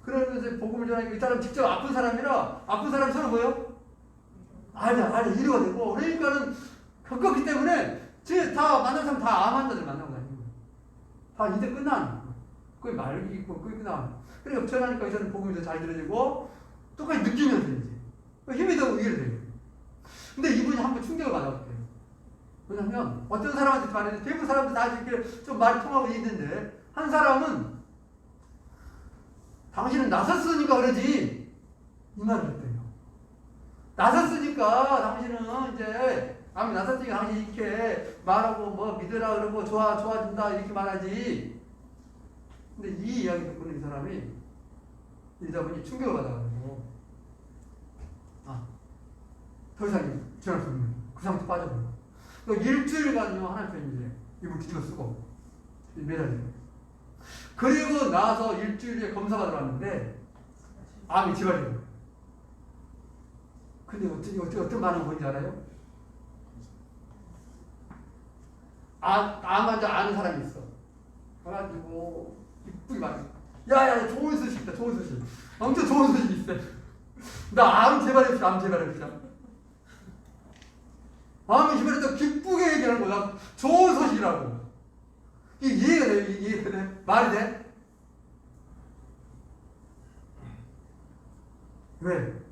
그러면서 복음을 전하니까 이 사람 직접 아픈 사람이라 아픈 사람 서로 뭐요? 알아 이해가 되고 그러니까는 그렇기 때문에 다 만난 사람 다 암 환자들 만나고 다니는 거예요. 다 이제 끝나는 거예요. 그게 말기 있고 그게 끝나는 거예요. 그러니까 전하니까 이 사람 복음이 더 잘 들어지고 똑같이 느끼면서 이제 힘이 더 의외로 돼요. 근데 이분이 한번 충격을 받아볼게요. 왜냐면 어떤 사람한테 말했는데 대부분 사람들 다 이렇게 좀 말이 통하고 있는데 한 사람은 당신은 나섰으니까 그러지 이 말을 했대요. 나섰으니까 당신은 이제 나섰으니까 당신이 이렇게 말하고 뭐 믿으라 그러고 좋아진다 이렇게 말하지. 근데 이 이야기 듣고는 이 사람이 여자분이 충격을 받아가지고 더 이상 전할 수 없는 그 상태 빠져버려. 일주일간요 하나님 이제 이불 뒤집어 쓰고 매달려요. 그리고 나서 일주일에 검사 받으러 왔는데 암이 재발돼요. 근데 어떤 반응이 뭔지 알아요? 암 환자 아는 사람이 있어. 그래가지고 이쁘게 말해. 야 좋은 소식 있다. 좋은 소식. 엄청 좋은 소식이 있어. 나 암 재발했어. 암이 재발해서 기쁘게 얘기하는 거야. 좋은 소식이라고. 이게 이해가 돼? 말이 돼? 왜?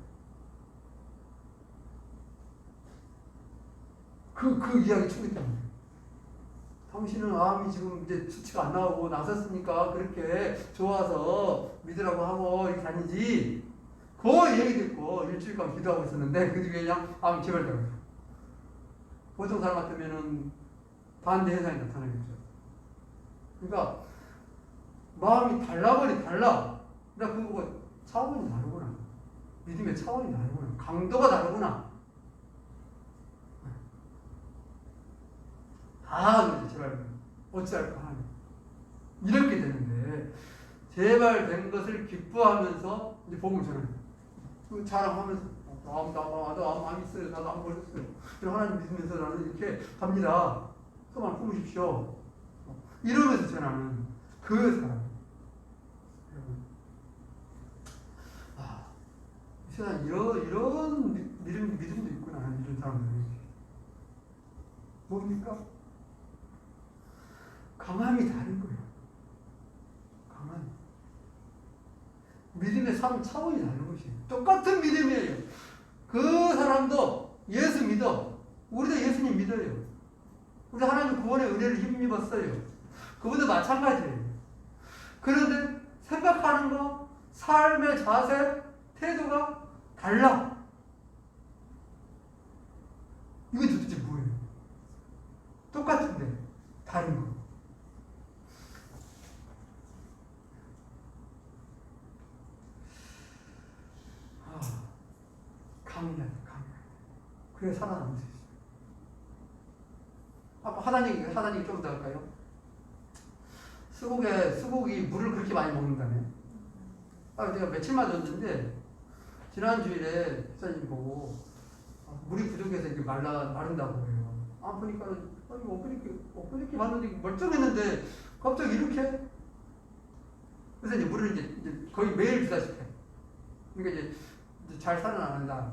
그 이야기 충격 때문에. 당신은 암이 지금 이제 수치가 안 나오고 나섰으니까 그렇게 좋아서 믿으라고 하고 이렇게 다니지. 그 얘기 듣고 일주일간 기도하고 있었는데 그 뒤에 그냥 암이 재발돼요. 보통 사람 같으면은 반대 현상이 나타나겠죠. 그러니까 마음이 달라. 그러니까 그거 차원이 다르구나. 믿음의 차원이 다르구나. 강도가 다르구나. 제발 어찌할까 하나님. 이렇게 되는데 재발된 것을 기뻐하면서 이제 복음을 전해요. 자랑하면서 나도 암 있어요. 나도 암 걸렸어요. 하나님 믿으면서 나는 이렇게 갑니다. 소망 품으십시오. 이러면서 전하는 그 사람. 세상 이런 믿음도 있구나, 이런 사람들이. 뭡니까? 강함이 다른 거예요. 강함. 믿음의 차원이 다른 것이에요. 똑같은 믿음이에요. 그 사람도 예수 믿어. 우리도 예수님 믿어요. 우리 하나님 구원의 은혜를 힘입었어요. 그분도 마찬가지예요. 그런데 생각하는 거, 삶의 자세, 태도가 달라. 이건 도대체 뭐예요? 똑같은데 다른 거. 강해야 돼. 그래 살아남을 수 있어요. 아까 하단 얘기 좀 더 할까요? 수국이 물을 그렇게 많이 먹는다네. 내가 며칠만 줬는데 지난주일에 기사님 보고 물이 부족해서 이렇게 마른다고 해요. 보니까 엊그저께 봤는데 멀쩡했는데 갑자기 이렇게. 그래서 이제 물을 이제 거의 매일 주다시피. 그러니까 이제 잘 살아나는다.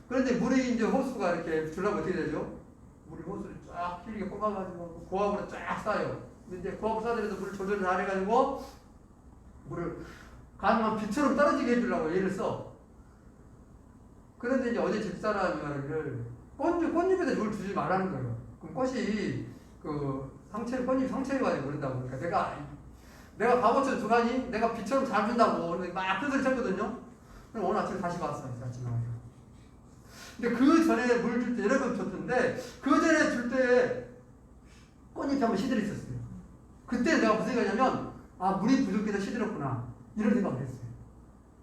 그런데 물이 이제 호수가 이렇게 주려면 어떻게 되죠? 물이 호수를 쫙 길게 뽑아가지고 고압으로 쫙 쌓여요. 근데 이제 고압으로 쌓더라도 물을 조절을 안 해가지고 물을 가능한 비처럼 떨어지게 해주려고 얘를 써. 그런데 이제 어제 집사람이 말을 꽃잎에다 물 주지 말라는 거예요. 그럼 꽃이 꽃잎 상처해가지고 그런다고. 그러니까 내가 바보처럼 주가니 내가 비처럼 잘 준다고 막 큰 소리 쳤거든요. 그럼 오늘 아침에 다시 봤어요. 아침에 와서. 근데 그 전에 물 줄 때 여러 번 줬는데 그 전에 줄 때 꽃잎이 한번 시들어 있었어요. 그때 내가 무슨 생각이냐면 물이 부족해서 시들었구나 이런 생각을 했어요.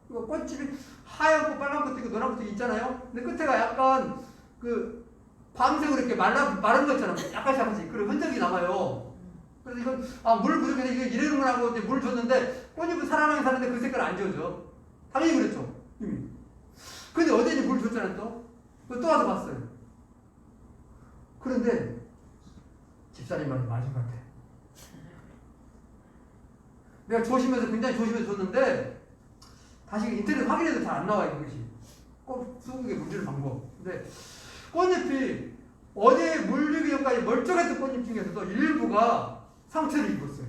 꽃잎이 하얀 꽃, 빨간 꽃도 있고 노란 꽃도 있잖아요. 근데 끝에가 약간 밤색으로 이렇게 마른 거 있잖아요. 약간씩 그런 흔적이 남아요. 그래서 이건 물 부족해서 이거 이러는구나 하고 이제 물 줬는데 꽃잎은 살아나긴 사는데 그 색깔 안 지워져. 당연히 그랬죠. 이미. 근데 어제 이제 물 줬잖아요 또. 또 와서 봤어요. 그런데 집사님 말이 맞은 것 같아. 내가 굉장히 조심해서 줬는데 다시 인터넷 확인해도 잘 안 나와요. 그것이. 수국에 물 주는 방법. 근데 꽃잎이 어제 물 주기 전까지 멀쩡했던 꽃잎 중에서도 일부가 상처를 입었어요.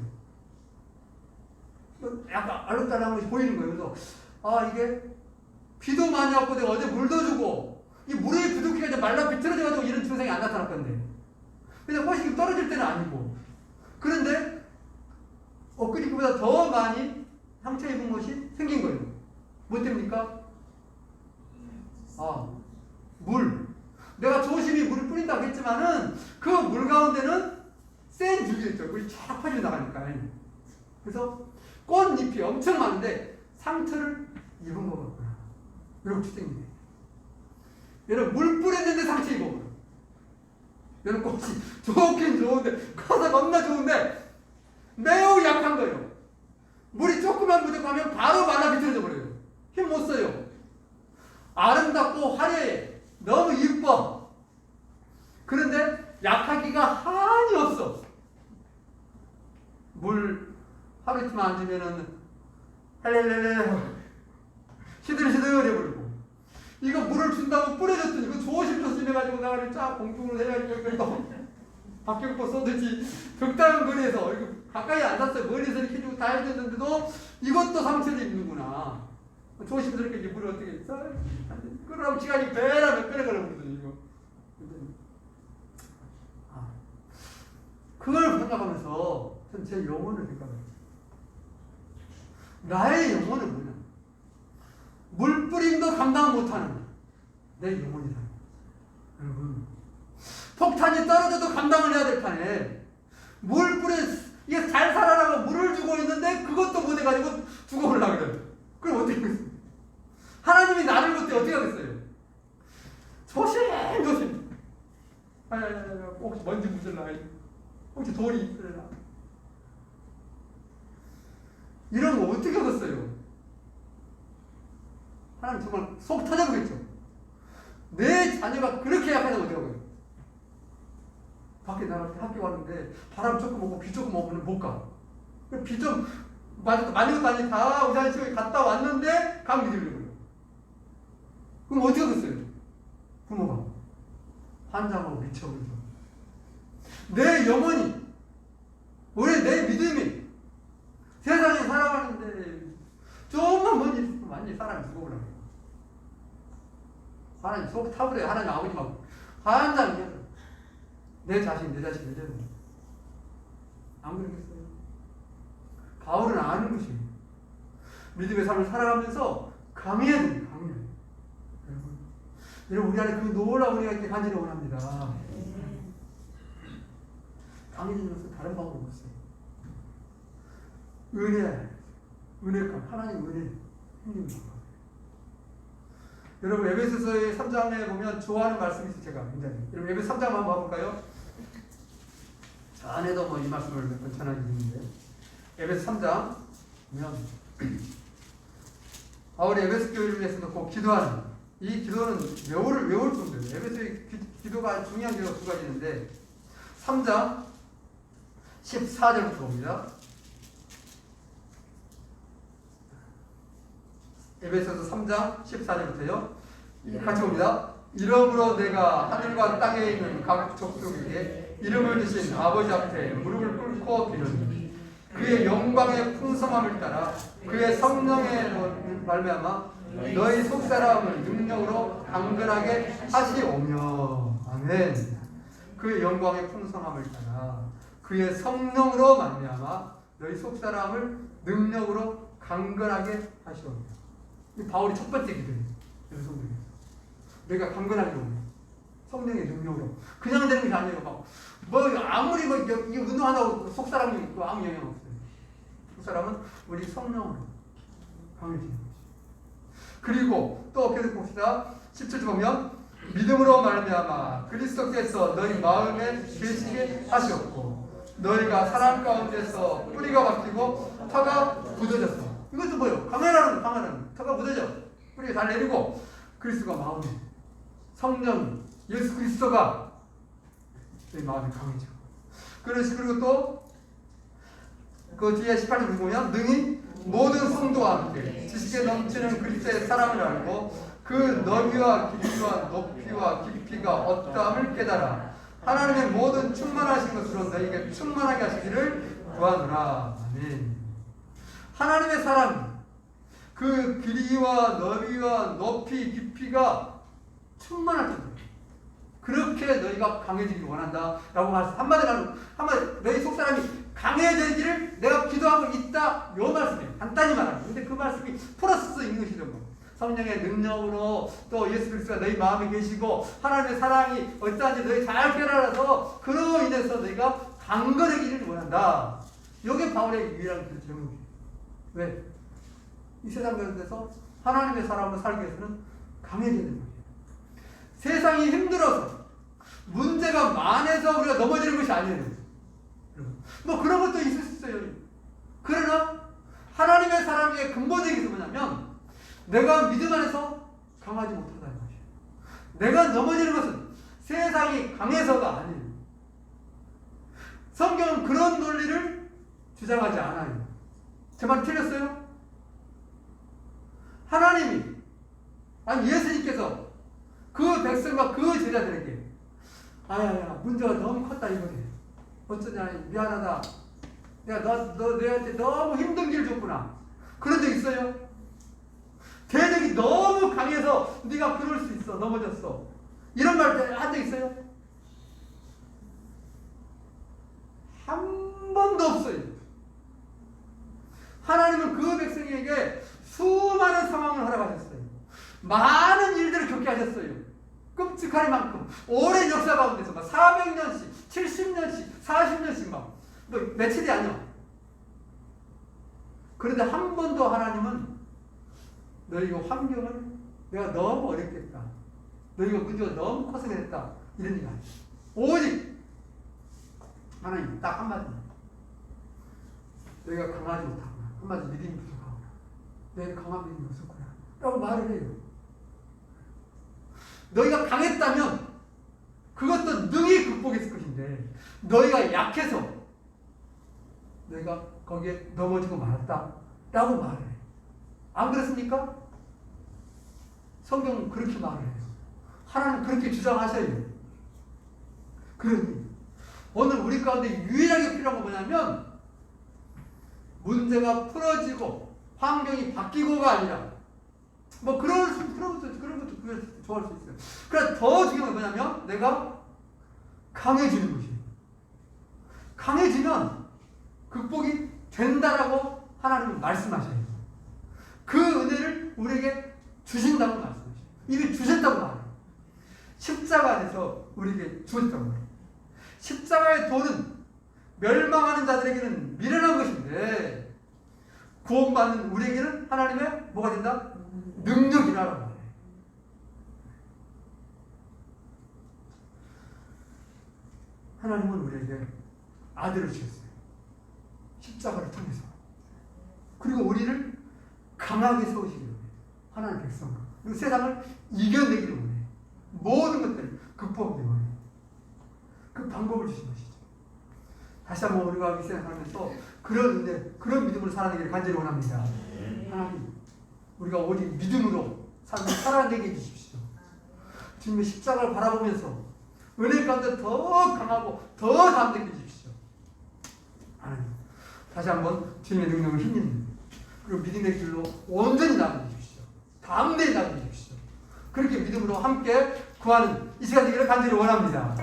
약간 알록달록한 것이 보이는 거예요. 그래서 이게 비도 많이 왔고 내가 어제 물도 주고 이 물이 부족해가지고 말라 비틀어져가지고 이런 증상이 안 나타났건데 그냥 꽃이 떨어질 때는 아니고 그런데 엊그저께보다 더 많이 상처 입은 것이 생긴 거예요. 뭐 때문입니까? 물. 내가 조심히 물을 뿌린다고 했지만은 그 물 가운데는 센 줄기 있죠. 그게 쫙 퍼져 나가니까. 그래서 꽃잎이 엄청 많은데 상처를 입은 거구나. 이렇게 추정이 돼. 여러분 물 뿌렸는데 상처 입어. 여러분 꽃이 좋긴 좋은데 커서 겁나 좋은데 매우 약한 거예요. 물이 조금만 부족하면 바로 말라 비틀어져 버려요. 힘 못 써요. 아름답고 화려해. 너무 이뻐. 그런데 약하기가 한이 없어. 물 하루 이틀만 안 주면은 헬렐렐레 시들시들 해버리고 이거 물을 준다고 뿌려줬더니 이거 조심조심 해가지고 나를 쫙 공중으로 해가지고 또 박격포 쏘듯이 적당한 거리에서 이거 가까이 안 닿았어요. 멀리서 이렇게 주고 다 해줬는데도 이것도 상처를 입는구나. 조심스럽게 이제 물을 어떻게 끌어가면 시간이 배라면 끌어가려거든요. 이거. 그걸 생각하면서 전 제 영혼을 생각해요. 나의 영혼은 뭐냐? 물 뿌림도 감당 못하는 내 영혼이다. 여러분, 폭탄이 떨어져도 감당을 해야 될 판에 물 뿌려 이게 잘 살아라고 물을 주고 있는데 그것도 못 해가지고 죽어보려고 그래요. 그럼 어떻게 하겠어요? 하나님이 나를 볼 때 어떻게 하겠어요? 조심. 혹시 먼지 묻을라. 혹시 돌이 있으려나. 이런 거 어떻게 하겠어요? 하나님 정말 속 터져보겠죠. 내 자녀가 그렇게 약하다고 어떻게 하고요? 밖에 나갈 때 학교 왔는데 바람 조금 오고 비 조금 오면 못 가. 비 좀 많이 것도 아니 다 우산 치고 갔다 왔는데 감기 들리고요. 그럼 어떻게 하겠어요? 부모가 환장하고 미쳐버리죠. 내 영혼이, 우리 내 믿음이 세상에 살아가는데 조금만 뭔 일 있으면 완전히 사람이 죽어버려요. 하나님 속 타버려요. 하나님 아버지 막 환장해요. 내 자신 내려요. 안 그러겠어요? 바울은 아는 것이 믿음의 삶을 살아가면서 강해야 됩니다. 강해야 돼요. 여러분 우리 안에 그 놀라운 은혜가 있게 간절히 원합니다. 강해지는 것은 다른 방법이 없어요. 은혜감, 하나님 은혜 힘입니다. 여러분 에베소서의 3장에 보면 좋아하는 말씀이 있어요. 제가 굉장히. 여러분 에베소 3장 한번 봐볼까요? 안에도 뭐 이 말씀을 몇 번 전해드리는데 에베소 3장 보면 바울이 에베소 교회를 위해서 놓고 기도하는 이 기도는 외울 정도예요. 에베소의 기도가 중요한 기도가 두 가지 있는데 3장 14절부터 봅니다. 에베소서 3장 14절부터요. 같이 봅니다. 이러므로 내가 하늘과 땅에 있는 각 족속에게 이름을 주신 아버지 앞에 무릎을 꿇고 비노니 그의 영광의 풍성함을 따라 그의 성령의 말미암아 너희 속사람을 능력으로 강건하게 하시오며. 아멘. 그의 영광의 풍성함을 따라 그의 성령으로 말미암아 너희 속사람을 능력으로 강건하게 하시오며. 이 바울이 첫 번째 기도예요. 내가 강건하게 오며 성령의 능력으로 그냥 되는 것이 아니에요. 뭐 아무리 뭐 이게 운동한다고 속사람이 아무 영향 없어요. 속사람은 우리 성령으로 강해지는 거죠. 그리고 또 계속 봅시다. 17절 보면 믿음으로 말미암아 그리스도께서 너희 마음에 계시게 하셨고 너희가 사람 가운데서 뿌리가 박히고 터가 굳어졌어. 이것도 뭐예요? 강해라는 터가 굳어져. 뿌리가 잘 내리고 그리스도가 마음에 성령 예수 그리스도가 내 마음이 강해져. 그리고 또 그 뒤에 18절 보면 능히 모든 성도와 함께 지식에 넘치는 그리스도의 사랑을 알고 그 너비와 길이와 높이와 깊이가 어떠함을 깨달아 하나님의 모든 충만하신 것으로 너희에게 충만하게 하시기를 구하노라. 아멘. 하나님의 사랑, 그 길이와 너비와 높이 깊이가 충만할 텐데 그렇게 너희가 강해지길 원한다 라고 말씀. 한마디 너희 속사람이 강해지기를 내가 기도하고 있다 요 말씀이에요. 간단히 말하면. 근데 그 말씀이 플러스 있는 것이죠. 성령의 능력으로 또 예수 그리스도가 너희 마음에 계시고 하나님의 사랑이 어떠한지 너희 잘 깨달아서 그로 인해서 너희가 강건해지기를 원한다. 이게 바울의 유일한 그 제목이에요. 왜? 이 세상 가운데서 하나님의 사람을 살기 위해서는 강해져야 되는 거예요. 세상이 힘들어서 문제가 많아서 우리가 넘어지는 것이 아니에요. 뭐 그런 것도 있을 수 있어요. 그러나 하나님의 사람의 근본적인 게 뭐냐면 내가 믿음 안에서 강하지 못하다는 것이에요. 내가 넘어지는 것은 세상이 강해서가 아니에요. 성경은 그런 논리를 주장하지 않아요. 제 말 틀렸어요? 하나님이 아니 예수님께서 그 백성과 그 제자들에게 아야야 문제가 너무 컸다 이거지. 어쩌냐 미안하다. 내가 너한테 너무 힘든 길 줬구나. 그런 적 있어요? 대적이 너무 강해서 네가 그럴 수 있어. 넘어졌어. 이런 말 한 적 있어요? 한 번도 없어요. 하나님은 그 백성에게 수많은 상황을 허락하셨어요. 많은 일들을 겪게 하셨어요. 끔찍하리만큼 오랜 역사 가운데서 막 400년씩, 70년씩, 40년씩 막 뭐 며칠이 아니야. 그런데 한 번도 하나님은 너희가 환경을 내가 너무 어렵겠다. 너희가 문제가 너무 커서 그랬다. 이런 얘기 아니에요. 오직 하나님 딱 한마디. 너희가 강하지 못하구나. 한마디 믿음이 부족하구나. 너희가 강한 믿음이 없었구나. 라고 말을 해요. 너희가 강했다면 그것도 능히 극복했을 것인데 너희가 약해서 너희가 거기에 넘어지고 말았다 라고 말을 해요. 안 그렇습니까? 성경은 그렇게 말을 해요. 하나님 그렇게 주장하셔요. 그러니 오늘 우리 가운데 유일하게 필요한 건 뭐냐면 문제가 풀어지고 환경이 바뀌고가 아니라 뭐 그런 것도 좋아할 수 있어요. 그러나 더 중요한 건 뭐냐면 내가 강해지는 것이에요. 강해지면 극복이 된다라고 하나님은 말씀하셔요. 그 은혜를 우리에게 주신다고 말씀하셔요. 이미 주셨다고 말해요. 십자가 안에서 우리에게 주셨다고 말해요. 십자가의 도는 멸망하는 자들에게는 미련한 것인데 구원받는 우리에게는 하나님의 뭐가 된다? 능력이라고 말해요. 하나님은 우리에게 아들을 주셨어요. 십자가를 통해서. 그리고 우리를 강하게 세우시기를 원해요. 하나님 백성을. 그리고 세상을 이겨내기를 원해요. 모든 것들을 극복하기를 원해요. 그 방법을 주신 것이죠. 다시 한번 우리가 생각하면서 그런 은혜, 그런 믿음으로 살아내기를 간절히 원합니다. 하나님, 우리가 오직 믿음으로 삶을 살아내게 해주십시오. 주님의 십자가를 바라보면서 은혜 가운데 더 강하고 더 담대게 해주십시오. 하나님, 다시 한번 주님의 능력을 힘입는 그리고 믿음의 길로 온전히 나아가 주십시오. 담대히 나아가 주십시오. 그렇게 믿음으로 함께 구하는 이 시간 되기를 간절히 원합니다.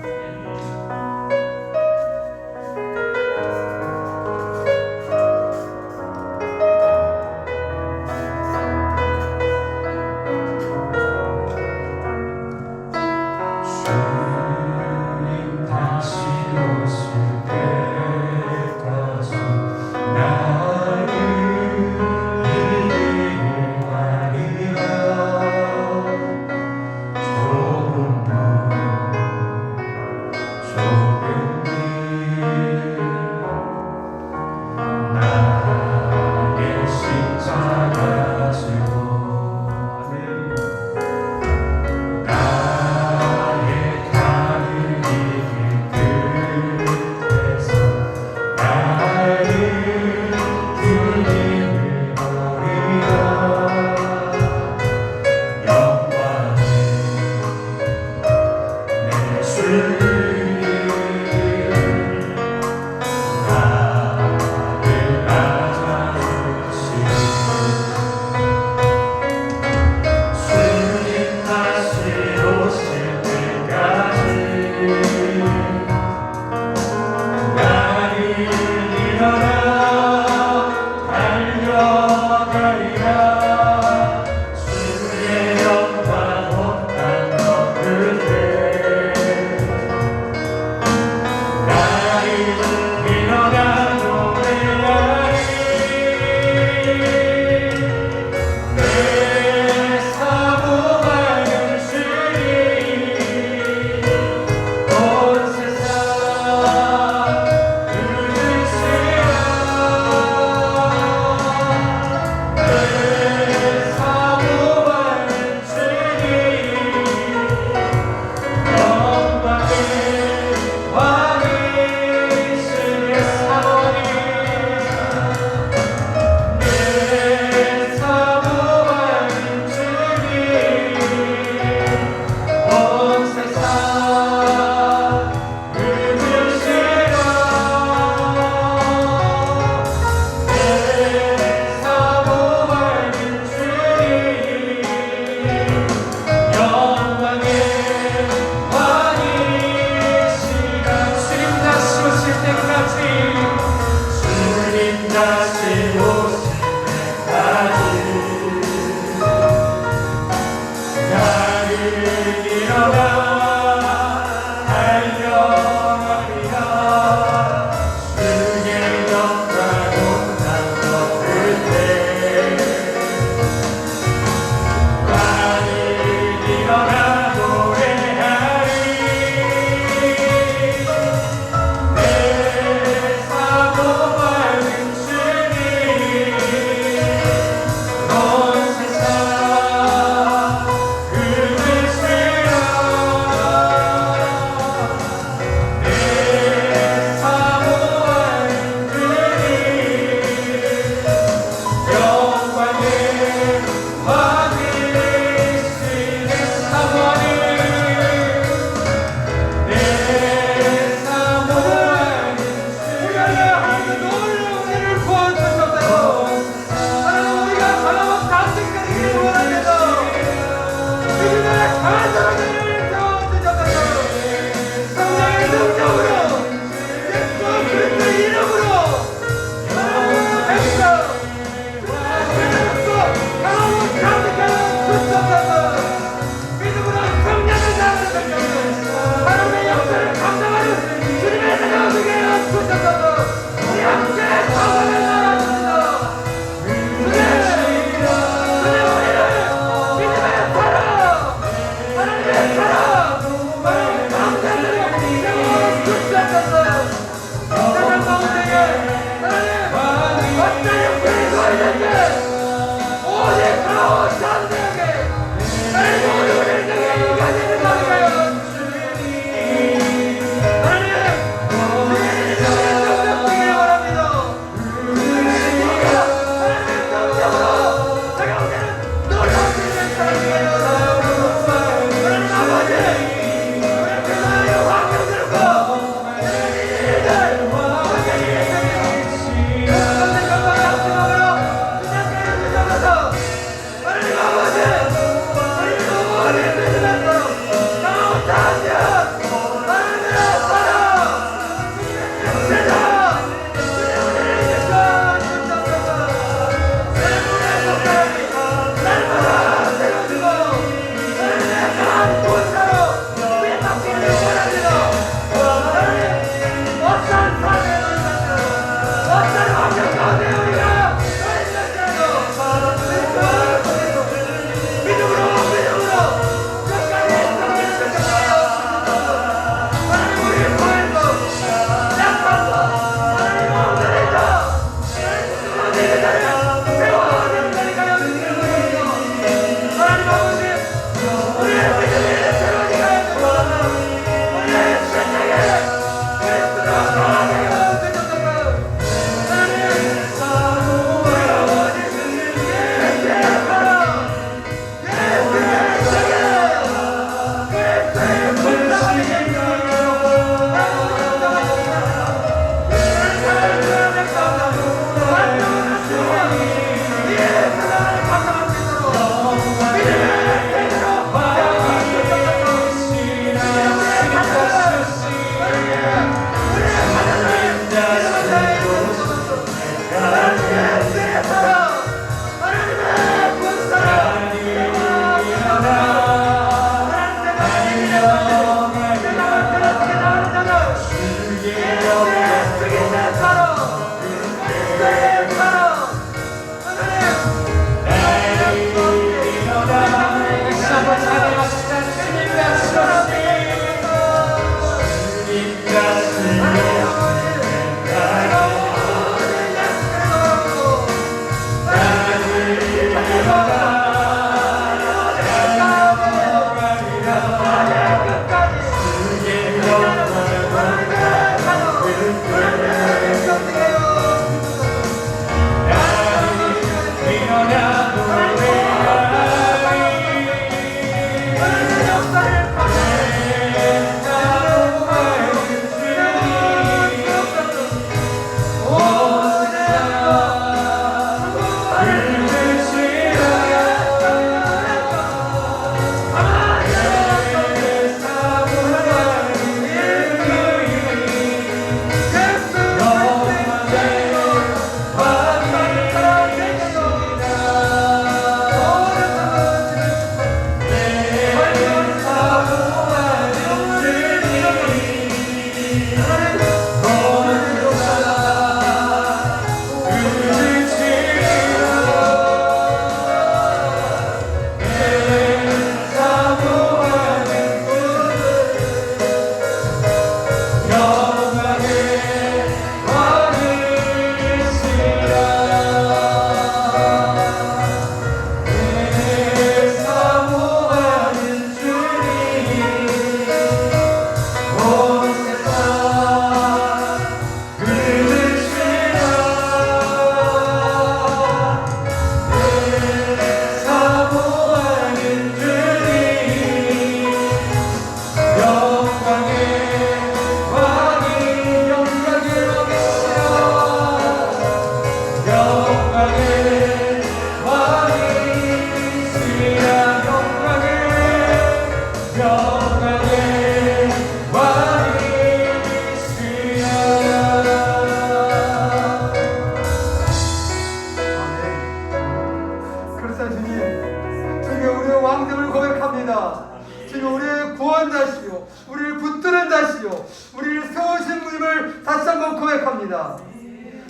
고백합니다.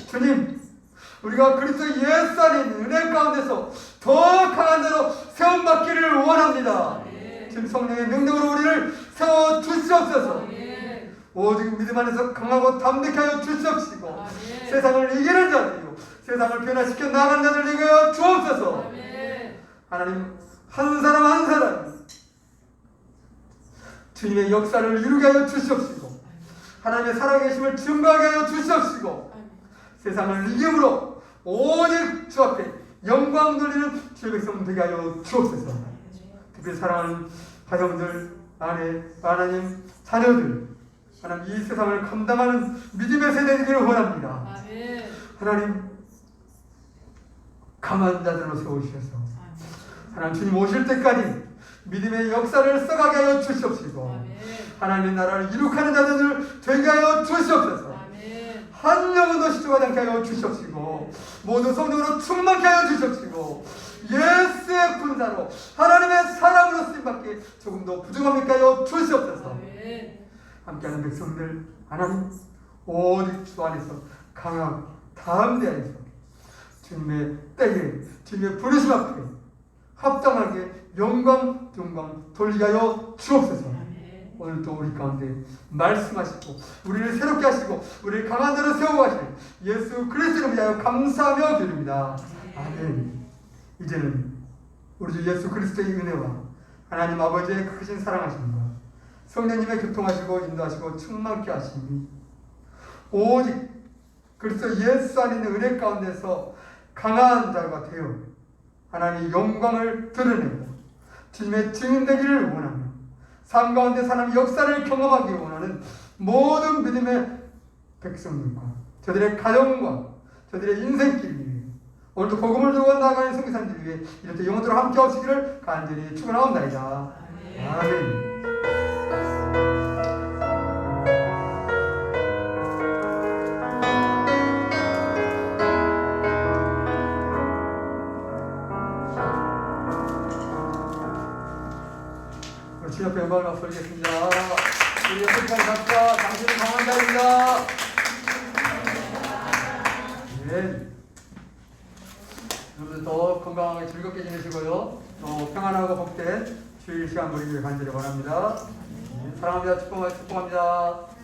주님, 우리가 그리스도 예수 안에 있는 은혜 가운데서 더 강한 자로 세움받기를 원합니다. 주님 성령의 능력으로 우리를 세워 주시옵소서. 오직 믿음 안에서 강하고 담대케 하여 주시옵시고 세상을 이기는 자들이요 세상을 변화시켜 나가는 자들 이겨 주옵소서. 하나님 한 사람 한 사람 주님의 역사를 이루게 하여 주시옵시고 하나님의 살아계심을 증거하게 하여 주시옵시고 세상을 이김으로 오직 주 앞에 영광 돌리는 주의 백성 되게 하여 주옵소서. 특별히 사랑하는 가정들, 아내, 하나님 자녀들, 하나님 이 세상을 감당하는 믿음의 세대 되기를 원합니다.
아멘.
하나님 강한 자들로 세우셔서 하나님 주님 오실 때까지 믿음의 역사를 써가게 하여 주시옵시고
아멘.
하나님의 나라를 이룩하는 자들을 되게 하여 주시옵소서.
아멘.
한 영혼도 시주하지 않게 하여 주시옵시고 모든 성령으로 충만케 하여 주시옵시고 예수의 군사로 하나님의 사랑으로 쓰임받게 조금도 부족함있게 하여 주시옵소서.
아멘.
함께하는 백성들 하나님 오직 주 안에서 강한 담대 안에서 주님의 때에 주님의 부르심 앞에 합당하게 영광 돌리게 하여 주옵소서.
아멘.
오늘도 우리 가운데 말씀하시고 우리를 새롭게 하시고 우리를 강한 자로 세워가실 예수 그리스도를 위하여 감사하며 드립니다. 아멘. 이제는 우리 주 예수 그리스도의 은혜와 하나님 아버지의 크신 사랑하심과 성령님의 교통하시고 인도하시고 충만케 하심이 오직 그리스도 예수 안에 있는 은혜 가운데서 강한 자가 되어 하나님의 영광을 드러내고 주님의 증인 되기를 원하며 삶 가운데 사람의 역사를 경험하기 원하는 모든 믿음의 백성들과 저들의 가정과 저들의 인생길 위해 오늘도 복음을 들고 나아가는 성교사님들 위해 이렇게 영원토록 함께 하시기를 간절히 축원하옵나이다. 아멘. 주님 앞에 영광을 앞서겠습니다. 우리 옆에 각자 당신은 강한 자입니다. 네. 여러분들 더 건강하게 즐겁게 지내시고요. 또 평안하고 복된 주일 시간 보내기를 간절히 원합니다. 사랑합니다. 축복합니다.